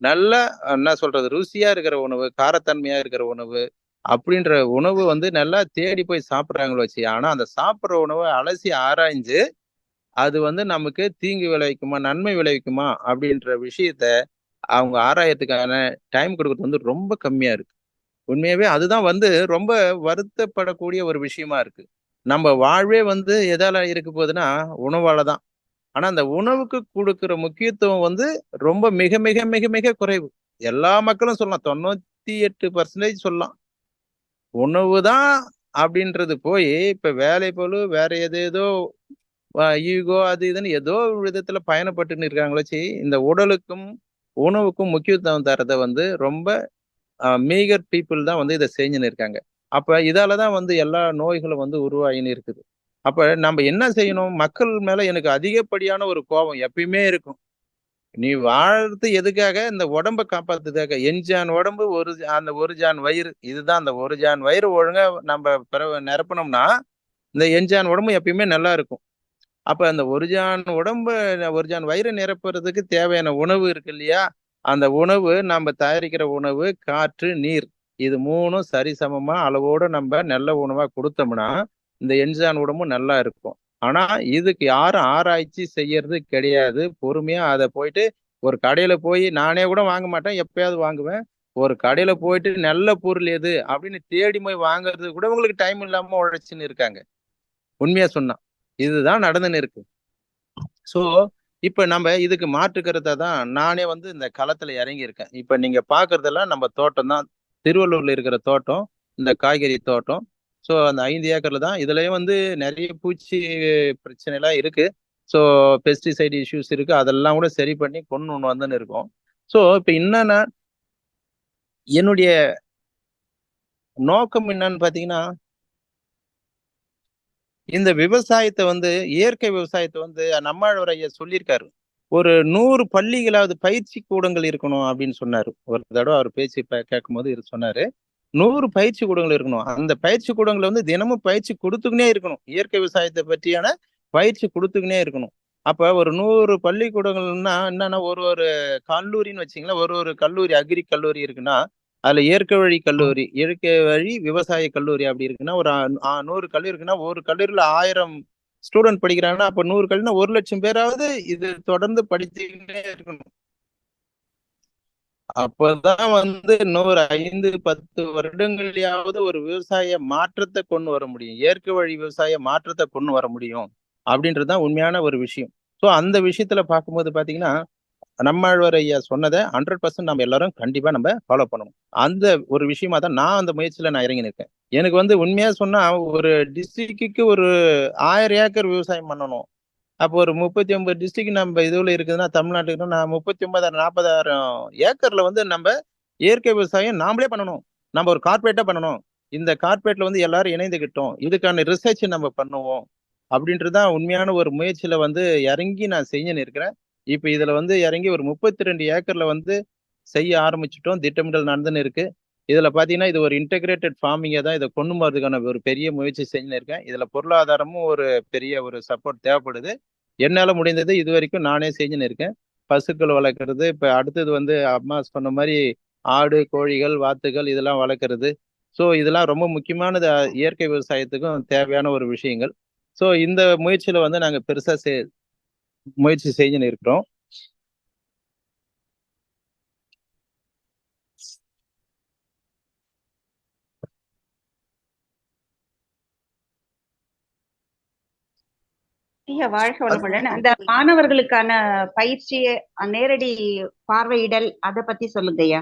நல்ல என்ன சொல்றது, ருசியா இருக்கிற உணவு, காரத்தன்மையா இருக்கிற உணவு அப்படின்ற உணவு வந்து நல்லா தேடி போய் சாப்பிடுறாங்களோ வச்சு. ஆனா அந்த சாப்பிடுற உணவை அலசி ஆராய்ஞ்சு அது வந்து நமக்கு தீங்கு விளைவிக்குமா, நன்மை விளைவிக்குமா அப்படின்ற விஷயத்த அவங்க ஆராயத்துக்கான டைம் கொடுக்கறது வந்து ரொம்ப கம்மியா இருக்கு. உண்மையாவே அதுதான் வந்து ரொம்ப வருத்தப்படக்கூடிய ஒரு விஷயமா இருக்கு. நம்ம வாழ்வே வந்து எதால இருக்க போகுதுன்னா உணவால தான். ஆனா அந்த உணவுக்கு கொடுக்கிற முக்கியத்துவம் வந்து ரொம்ப மிக மிக மிக மிக குறைவு. எல்லா மக்களும் சொல்லலாம், 98% சொல்லலாம். உணவு தான் அப்படின்றது போய் இப்ப வேலை பளு வேற ஏதேதோ ஈகோ அது இதுன்னு ஏதோ ஒரு விதத்துல பயணப்பட்டுன்னு இருக்காங்களே, இந்த உடலுக்கும் உணவுக்கும் முக்கியத்துவம் தரத வந்து ரொம்ப மீகர் பீப்புள் தான் வந்து இதை செஞ்சுன்னு இருக்காங்க. அப்ப இதாலதான் வந்து எல்லா நோய்களும் வந்து உருவாகின்னு இருக்குது. அப்ப நம்ம என்ன செய்யணும்? மக்கள் மேல எனக்கு அதிகப்படியான ஒரு கோபம் எப்பயுமே இருக்கும். நீ வாழறது எதுக்காக? இந்த உடம்ப காப்பாத்துறதுக்காக. எண்ஜான் உடம்பு அந்த ஒரு ஜான் வயிறு. இதுதான் அந்த ஒரு ஜான் வயிறு ஒழுங்கா நம்ம நிரப்பணும்னா இந்த எண்ஜான் உடம்பு எப்பயுமே நல்லா இருக்கும். அப்ப அந்த ஒரு ஜான் வயிறு நிரப்புறதுக்கு தேவையான உணவு இருக்கு இல்லையா? அந்த உணவு நம்ம தயாரிக்கிற உணவு, காற்று, நீர் இது 3ம் சரிசமமா அளவோட நம்ம நல்ல உணவா கொடுத்தோம்னா இந்த எண்ஜான் உடம்பும் நல்லா இருக்கும். ஆனா இதுக்கு யாரும் ஆராய்ச்சி செய்யறது கிடையாது. பொறுமையா அதை போயிட்டு ஒரு கடையில போய் நானே கூட வாங்க மாட்டேன், எப்பயாவது வாங்குவேன். ஒரு கடையில போயிட்டு நல்ல பொருள் எது அப்படின்னு தேடி போய் வாங்குறது கூட உங்களுக்கு டைம் இல்லாம உழைச்சுன்னு இருக்காங்க. உண்மையா சொன்னா இதுதான் நடந்துன்னு இருக்கு. சோ இப்ப நம்ம இதுக்கு மாற்று கருத்தா தான் நானே வந்து இந்த களத்துல இறங்கி இருக்கேன். இப்ப நீங்க பாக்குறதெல்லாம் நம்ம தோட்டம் தான். திருவள்ளூர்ல இருக்கிற தோட்டம், இந்த காய்கறி தோட்டம். சோ அந்த 5 ஏக்கர்ல தான். இதுலயும் வந்து நிறைய பூச்சி பிரச்சனை எல்லாம் இருக்கு. சோ பெஸ்டிசைட் இஷ்யூஸ் இருக்கு. அதெல்லாம் கூட சரி பண்ணி கொண்டு வந்துன்னு இருக்கோம். சோ இப்ப என்னன்னா என்னுடைய நோக்கம் என்னன்னு பாத்தீங்கன்னா, இந்த விவசாயத்தை வந்து இயற்கை விவசாயத்தை வந்து நம்மாழ்வார் ஐயா சொல்லியிருக்காரு. ஒரு 100 பள்ளிகளாவது பயிற்சி கூடங்கள் இருக்கணும் அப்படின்னு சொன்னாரு. ஒரு தடவை அவர் பேச்சு கேட்கும்போது இது சொன்னாரு. 100 பயிற்சி கூடங்கள் இருக்கணும். அந்த பயிற்சி கூடங்களை வந்து தினமும் பயிற்சி கொடுத்துக்கினே இருக்கணும். இயற்கை விவசாயத்தை பற்றியான பயிற்சி கொடுத்துக்கினே இருக்கணும். அப்ப ஒரு 100 பள்ளிக்கூடங்கள்னா என்னன்னா ஒரு கல்லூரின்னு வச்சீங்களா, ஒரு கல்லூரி, அக்ரி கல்லூரி இருக்குன்னா அதுல இயற்கை வழி கல்லூரி, இயற்கை வழி விவசாய கல்லூரி அப்படி இருக்குன்னா ஒரு 100 கல்லூரி இருக்குன்னா ஒரு கல்லூரியில 1000 ஸ்டூடெண்ட் படிக்கிறாங்கன்னா அப்ப 100 கல்லூரினா 1,00,000 பேராவது இது தொடர்ந்து படிச்சுக்கிட்டே இருக்கணும். அப்பதான் வந்து இன்னொரு 5-10 வருடங்களையாவது ஒரு விவசாய மாற்றத்தை கொண்டு வர முடியும். இயற்கை வழி விவசாய மாற்றத்தை கொண்டு வர முடியும் அப்படின்றதுதான் உண்மையான ஒரு விஷயம். ஸோ அந்த விஷயத்துல பார்க்கும்போது பாத்தீங்கன்னா நம்மாழ்வார் ஐயா சொன்னதை 100% நம்ம எல்லாரும் கண்டிப்பா நம்ம ஃபாலோ பண்ணணும். அந்த ஒரு விஷயமா தான் நான் அந்த முயற்சியில நான் இறங்கி இருக்கேன். எனக்கு வந்து உண்மையா சொன்னா ஒரு டிஸ்ட்ரிக்ட்டுக்கு ஒரு 1000 ஏக்கர் விவசாயம் பண்ணணும். அப்போ ஒரு 39 டிஸ்ட்ரிக்ட் நம்ம இதுல இருக்குதுன்னா தமிழ்நாட்டுக்கு நான் 39,000 40,000 ஏக்கர்ல வந்து நம்ம இயற்கை விவசாயம் நாமளே பண்ணணும். நம்ம ஒரு கார்பரேட்டா பண்ணணும். இந்த கார்பரேட்ல வந்து எல்லாரும் இணைந்துகிட்டோம். இதுக்கான ரிசர்ச் நம்ம பண்ணுவோம். அப்படின்றதுதான் உண்மையான ஒரு முயற்சியில வந்து இறங்கி நான் செஞ்சுன்னு இருக்கிறேன். இப்ப இதுல வந்து இறங்கி ஒரு 32 ஏக்கர்ல வந்து செய்ய ஆரம்பிச்சுட்டோம். திட்டமிடல் நடந்துன்னு இருக்கு. இதுல பாத்தீங்கன்னா இது ஒரு இன்டகிரேட்டட் ஃபார்மிங்கா தான் இதை கொண்டு போறதுக்கான ஒரு பெரிய முயற்சி செஞ்சுன்னு இருக்கேன். இதுல பொருளாதாரமும் ஒரு பெரிய ஒரு சப்போர்ட் தேவைப்படுது. என்னால முடிந்தது இது வரைக்கும் நானே செஞ்சுன்னு இருக்கேன். பசுக்கள் வளர்க்கறது, இப்ப அடுத்தது வந்து அம்மா சொன்ன மாதிரி ஆடு, கோழிகள், வாத்துகள் இதெல்லாம் வளர்க்கறது. ஸோ இதெல்லாம் ரொம்ப முக்கியமானது இயற்கை விவசாயத்துக்கும் தேவையான ஒரு விஷயங்கள். ஸோ இந்த முயற்சியில வந்து நாங்க பெருசா முயற்சி செஞ்சுன்னு இருக்கிறோம். ஐயா வாழ்க வளமுடன். அந்த மாணவர்களுக்கான பயிற்சி, நேரடி பார்வையிடல் அதை பத்தி சொல்லுங்க ஐயா.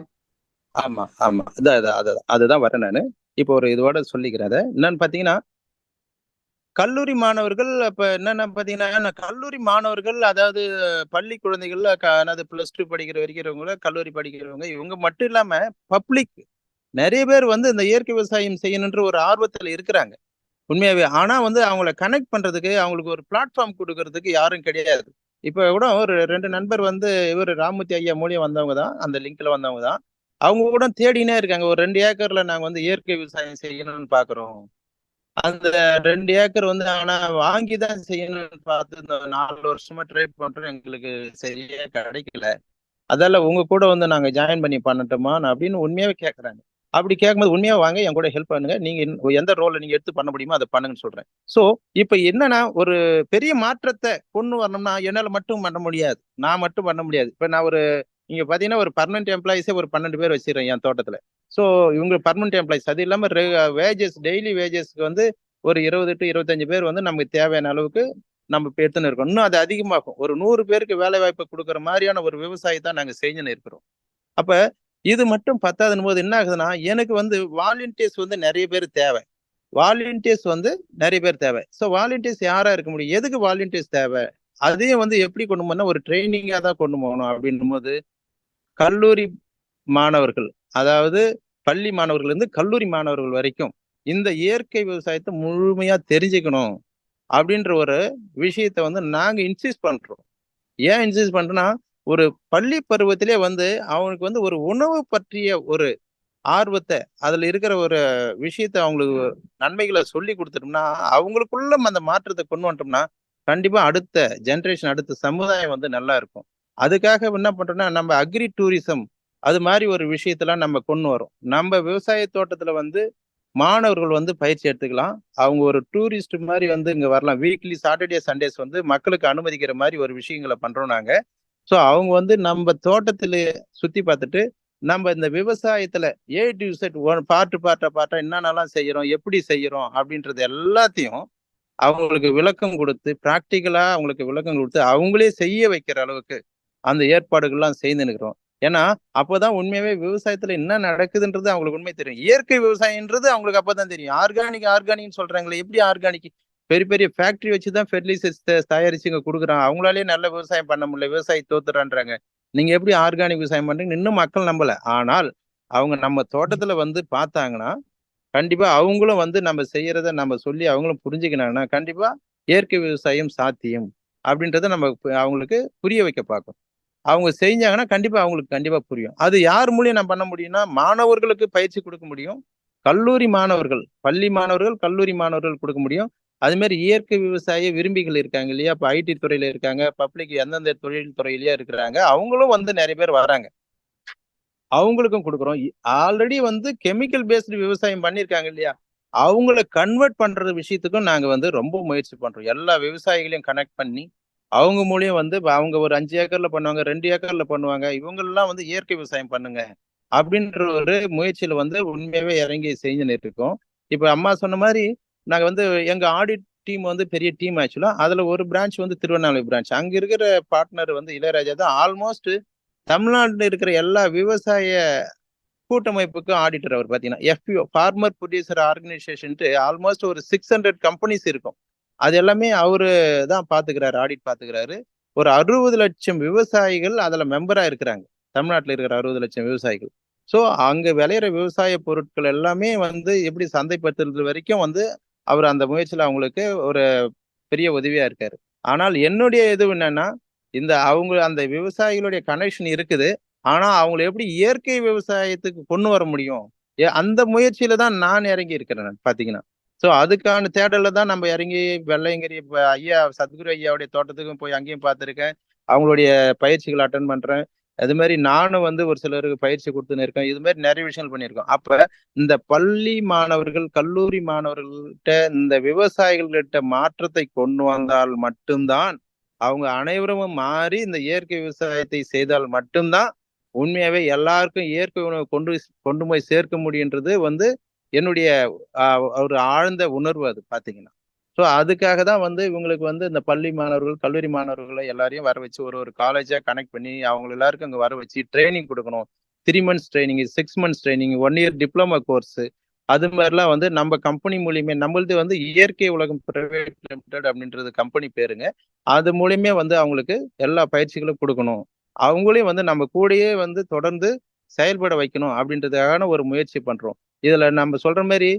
ஆமா ஆமா அதுதான் வரேன் நானு. இப்போ ஒரு இதோட சொல்லிக்கிறேன். அதை என்னன்னு பாத்தீங்கன்னா கல்லூரி மாணவர்கள் அப்ப என்னன்னா பாத்தீங்கன்னா கல்லூரி மாணவர்கள் அதாவது பள்ளி குழந்தைகள் அதாவது +2 படிக்கிற வரைக்கிறவங்க, கல்லூரி படிக்கிறவங்க இவங்க மட்டும் இல்லாம பப்ளிக் நிறைய பேர் வந்து இந்த இயற்கை விவசாயம் செய்யணுன்ற ஒரு ஆர்வத்துல இருக்கிறாங்க உண்மையாவே. ஆனா வந்து அவங்கள கனெக்ட் பண்றதுக்கு அவங்களுக்கு ஒரு பிளாட்ஃபார்ம் கொடுக்கறதுக்கு யாரும் கிடையாது. இப்ப கூட ஒரு 2 நண்பர் வந்து இவர் ராமூர்த்தி ஐயா மூலியம் வந்தவங்க தான், அந்த லிங்க்ல வந்தவங்க தான். அவங்க கூட தேடினே இருக்காங்க. ஒரு 2 ஏக்கர்ல நாங்க வந்து இயற்கை விவசாயம் செய்யணும்னு பாக்குறோம். அந்த 2 ஏக்கர் வந்து ஆனா வாங்கி தான் செய்யணும்னு பார்த்து இந்த 4 வருஷமா ட்ரை பண்றோம். எங்களுக்கு சரியா கிடைக்கல. அதால உங்க கூட வந்து நாங்க ஜாயின் பண்ணி பண்ணட்டுமா அப்படின்னு உண்மையாவே கேட்கறாங்க. அப்படி கேட்கும்போது உண்மையா வாங்க என் கூட ஹெல்ப் பண்ணுங்க. நீங்க எந்த ரோல்ல நீங்க எடுத்து பண்ண முடியுமோ அதை பண்ணுங்கன்னு சொல்றேன். சோ இப்ப என்னன்னா ஒரு பெரிய மாற்றத்தை கொண்டு வரணும்னா என்னால மட்டும் பண்ண முடியாது. நான் மட்டும் பண்ண முடியாது. இப்ப நான் ஒரு நீங்க பாத்தீங்கன்னா ஒரு பர்மனன்ட் எம்ப்ளாயிஸே ஒரு 12 பேர் வச்சிருக்கேன் என் தோட்டத்துல. சோ இவங்க பர்மனன்ட் எம்ப்ளாயிஸ். அது இல்லாம வேஜஸ் டெய்லி வேஜஸ்க்கு வந்து ஒரு 20 to 25 பேர் வந்து நமக்கு தேவையான அளவுக்கு நம்ம இப்ப எடுத்துன்னு இருக்கோம். இன்னும் அது அதிகமாகும். ஒரு 100 பேருக்கு வேலை வாய்ப்பு கொடுக்குற மாதிரியான ஒரு விவசாயத்தை நாங்க செஞ்சுன்னு இருக்கிறோம். அப்ப இது மட்டும் பத்தாதுன்னு போது என்ன ஆகுதுன்னா எனக்கு வந்து வாலண்டியர்ஸ் வந்து நிறைய பேர் தேவை. வாலண்டியர்ஸ் வந்து நிறைய பேர் தேவை. ஸோ வாலண்டியர்ஸ் யாரா இருக்க முடியும்? எதுக்கு வாலண்டியர்ஸ் தேவை? அதையும் வந்து எப்படி கொண்டு போனா ஒரு ட்ரைனிங்கா தான் கொண்டு போகணும் அப்படின்னும் போது கல்லூரி மாணவர்கள், அதாவது பள்ளி மாணவர்கள் இருந்து கல்லூரி மாணவர்கள் வரைக்கும் இந்த இயற்கை விவசாயத்தை முழுமையா தெரிஞ்சுக்கணும் அப்படின்ற ஒரு விஷயத்த வந்து நாங்க இன்சிஸ்ட் பண்றோம். ஏன் இன்சிஸ்ட் பண்றோம்னா ஒரு பள்ளி பருவத்திலே வந்து அவனுக்கு வந்து ஒரு உணவு பற்றிய ஒரு ஆர்வத்தை அதுல இருக்கிற ஒரு விஷயத்த அவங்களுக்கு நன்மைகளை சொல்லி கொடுத்துட்டோம்னா அவங்களுக்குள்ள அந்த மாற்றத்தை கொண்டு வந்துட்டோம்னா கண்டிப்பா அடுத்த ஜெனரேஷன் அடுத்த சமுதாயம் வந்து நல்லா இருக்கும். அதுக்காக என்ன பண்றோம்னா நம்ம அக்ரி டூரிசம் அது மாதிரி ஒரு விஷயத்தெல்லாம் நம்ம கொண்டு வரோம். நம்ம விவசாய தோட்டத்துல வந்து மாணவர்கள் வந்து பயிற்சி எடுத்துக்கலாம். அவங்க ஒரு டூரிஸ்ட் மாதிரி வந்து இங்க வரலாம். வீக்லி சாட்டர்டே சண்டேஸ் வந்து மக்களுக்கு அனுமதிக்கிற மாதிரி ஒரு விஷயங்களை பண்றோம் நாங்க. ஸோ அவங்க வந்து நம்ம தோட்டத்துல சுத்தி பார்த்துட்டு நம்ம இந்த விவசாயத்துல டு Z பார்ட்டா என்னென்னலாம் செய்யறோம், எப்படி செய்யறோம் அப்படின்றது எல்லாத்தையும் அவங்களுக்கு விளக்கம் கொடுத்து பிராக்டிக்கலா அவங்களுக்கு விளக்கம் கொடுத்து அவங்களே செய்ய வைக்கிற அளவுக்கு அந்த ஏற்பாடுகள்லாம் செய்து நிற்கிறோம். ஏன்னா அப்போதான் உண்மையாவே விவசாயத்துல என்ன நடக்குதுன்றது அவங்களுக்கு உண்மை தெரியும். இயற்கை விவசாயம்ன்றது அவங்களுக்கு அப்பதான் தெரியும். ஆர்கானிக்னு சொல்றாங்களே, எப்படி ஆர்கானிக்? பெரிய பெரிய ஃபேக்டரி வச்சுதான் ஃபெர்டிலைசர்ஸ் தயாரிச்சு இங்க கொடுக்குறான். அவங்களாலே நல்ல விவசாயம் பண்ண முடியல, விவசாயி தோத்துறான்றாங்க. நீங்க எப்படி ஆர்கானிக் விவசாயம் பண்றீங்க இன்னும் மக்கள் நம்பல. ஆனால் அவங்க நம்ம தோட்டத்துல வந்து பார்த்தாங்கன்னா கண்டிப்பா அவங்களும் வந்து நம்ம செய்யறத நம்ம சொல்லி அவங்களும் புரிஞ்சுக்கினாங்கன்னா கண்டிப்பா இயற்கை விவசாயம் சாத்தியம் அப்படின்றத நம்ம அவங்களுக்கு புரிய வைக்க பார்க்கணும். அவங்க செஞ்சாங்கன்னா கண்டிப்பா அவங்களுக்கு கண்டிப்பா புரியும். அது யார் மூலியம் நான் பண்ண முடியும்னா மாணவர்களுக்கு பயிற்சி கொடுக்க முடியும். கல்லூரி மாணவர்கள், பள்ளி மாணவர்கள், கல்லூரி மாணவர்கள் கொடுக்க முடியும். அது மாதிரி இயற்கை விவசாய விரும்பிகள் இருக்காங்க இல்லையா? இப்ப IT துறையில இருக்காங்க, பப்ளிக் எந்தெந்த தொழில் துறையிலயே இருக்கிறாங்க, அவங்களும் வந்து நிறைய பேர் வராங்க. அவங்களுக்கும் கொடுக்குறோம். ஆல்ரெடி வந்து கெமிக்கல் பேஸ்டு விவசாயம் பண்ணியிருக்காங்க இல்லையா? அவங்கள கன்வெர்ட் பண்ற விஷயத்துக்கும் நாங்க வந்து ரொம்ப முயற்சி பண்றோம். எல்லா விவசாயிகளையும் கனெக்ட் பண்ணி அவங்க மூலியம் வந்து அவங்க ஒரு 5 ஏக்கர்ல பண்ணுவாங்க, 2 ஏக்கர்ல பண்ணுவாங்க. இவங்கெல்லாம் வந்து இயற்கை விவசாயம் பண்ணுங்க அப்படின்ற ஒரு முயற்சியில வந்து உண்மையாவே இறங்கி செஞ்சுன்னு இருக்கோம். இப்ப அம்மா சொன்ன மாதிரி நாங்க வந்து எங்க ஆடிட் டீம் வந்து பெரிய டீம் ஆக்சுவலா. அதுல ஒரு பிரான்ச் வந்து திருவண்ணாமலை பிரான்ச். அங்க இருக்கிற பார்ட்னர் வந்து இளையராஜா தான். ஆல்மோஸ்ட் தமிழ்நாட்டுல இருக்கிற எல்லா விவசாய கூட்டமைப்புக்கும் ஆடிட்டர் அவர் பாத்தீங்கன்னா. எஃப்பிஓ ஃபார்மர் ப்ரொடியூசர் ஆர்கனைசேஷன்ட்டு ஆல்மோஸ்ட் ஒரு 600 கம்பெனிஸ் இருக்கும். அது எல்லாமே அவரு தான் பாத்துக்கிறாரு, ஆடிட் பாத்துக்கிறாரு. ஒரு 60 லட்சம் விவசாயிகள் அதுல மெம்பரா இருக்கிறாங்க. தமிழ்நாட்டுல இருக்கிற 60 லட்சம் விவசாயிகள். ஸோ அங்க விளையிற விவசாய பொருட்கள் எல்லாமே வந்து எப்படி சந்தைப்படுத்துறது வரைக்கும் வந்து அவர் அந்த முயற்சியில அவங்களுக்கு ஒரு பெரிய உதவியா இருக்காரு. ஆனால் என்னுடைய இது என்னன்னா, இந்த அவங்க அந்த விவசாயிகளுடைய கனெக்ஷன் இருக்குது. ஆனா அவங்கள எப்படி இயற்கை விவசாயத்துக்கு கொண்டு வர முடியும்? அந்த முயற்சியில தான் நான் இறங்கி இருக்கிறேன் பாத்தீங்கன்னா. ஸோ அதுக்கான தேடல்ல தான் நம்ம இறங்கி வெள்ளையங்கிரி ஐயா சத்குரு ஐயாவுடைய தோட்டத்துக்கும் போய் அங்கேயும் பார்த்துருக்கேன். அவங்களுடைய பயிற்சிகள் அட்டன் பண்றேன். அது மாதிரி நானும் வந்து ஒரு சிலருக்கு பயிற்சி கொடுத்துன்னு இருக்கேன். இது மாதிரி நிறைய விஷயங்கள் பண்ணியிருக்கோம். அப்ப இந்த பள்ளி மாணவர்கள், கல்லூரி மாணவர்கள்கிட்ட இந்த விவசாயிகள்கிட்ட மாற்றத்தை கொண்டு வந்தால் மட்டும்தான் அவங்க அனைவரும் மாறி இந்த இயற்கை விவசாயத்தை செய்தால் மட்டும்தான் உண்மையாவே எல்லாருக்கும் இயற்கை உணவு கொண்டு போய் சேர்க்க முடியுன்றது வந்து என்னுடைய ஒரு ஆழ்ந்த உணர்வு அது பாத்தீங்கன்னா. ஸோ அதுக்காக தான் வந்து இவங்களுக்கு வந்து இந்த பள்ளி மாணவர்கள், கல்லூரி மாணவர்களை எல்லாரையும் வர வச்சு ஒரு ஒரு காலேஜா கனெக்ட் பண்ணி அவங்க எல்லாருக்கும் அங்க வர வச்சு ட்ரைனிங் கொடுக்கணும். 3 months training, 6 months training, 1 year diploma course, அது மாதிரிலாம் வந்து நம்ம கம்பெனி மூலியமே நம்மளது வந்து இயற்கை உலகம் பிரைவேட் லிமிடெட் அப்படின்றது கம்பெனி பேருங்க. அது மூலியமே வந்து அவங்களுக்கு எல்லா பயிற்சிகளும் கொடுக்கணும். அவங்களையும் வந்து நம்ம கூடயே வந்து தொடர்ந்து செயல்பட வைக்கணும் அப்படின்றதுக்கான ஒரு முயற்சி பண்றோம். இதுல நம்ம சொல்ற மாதிரி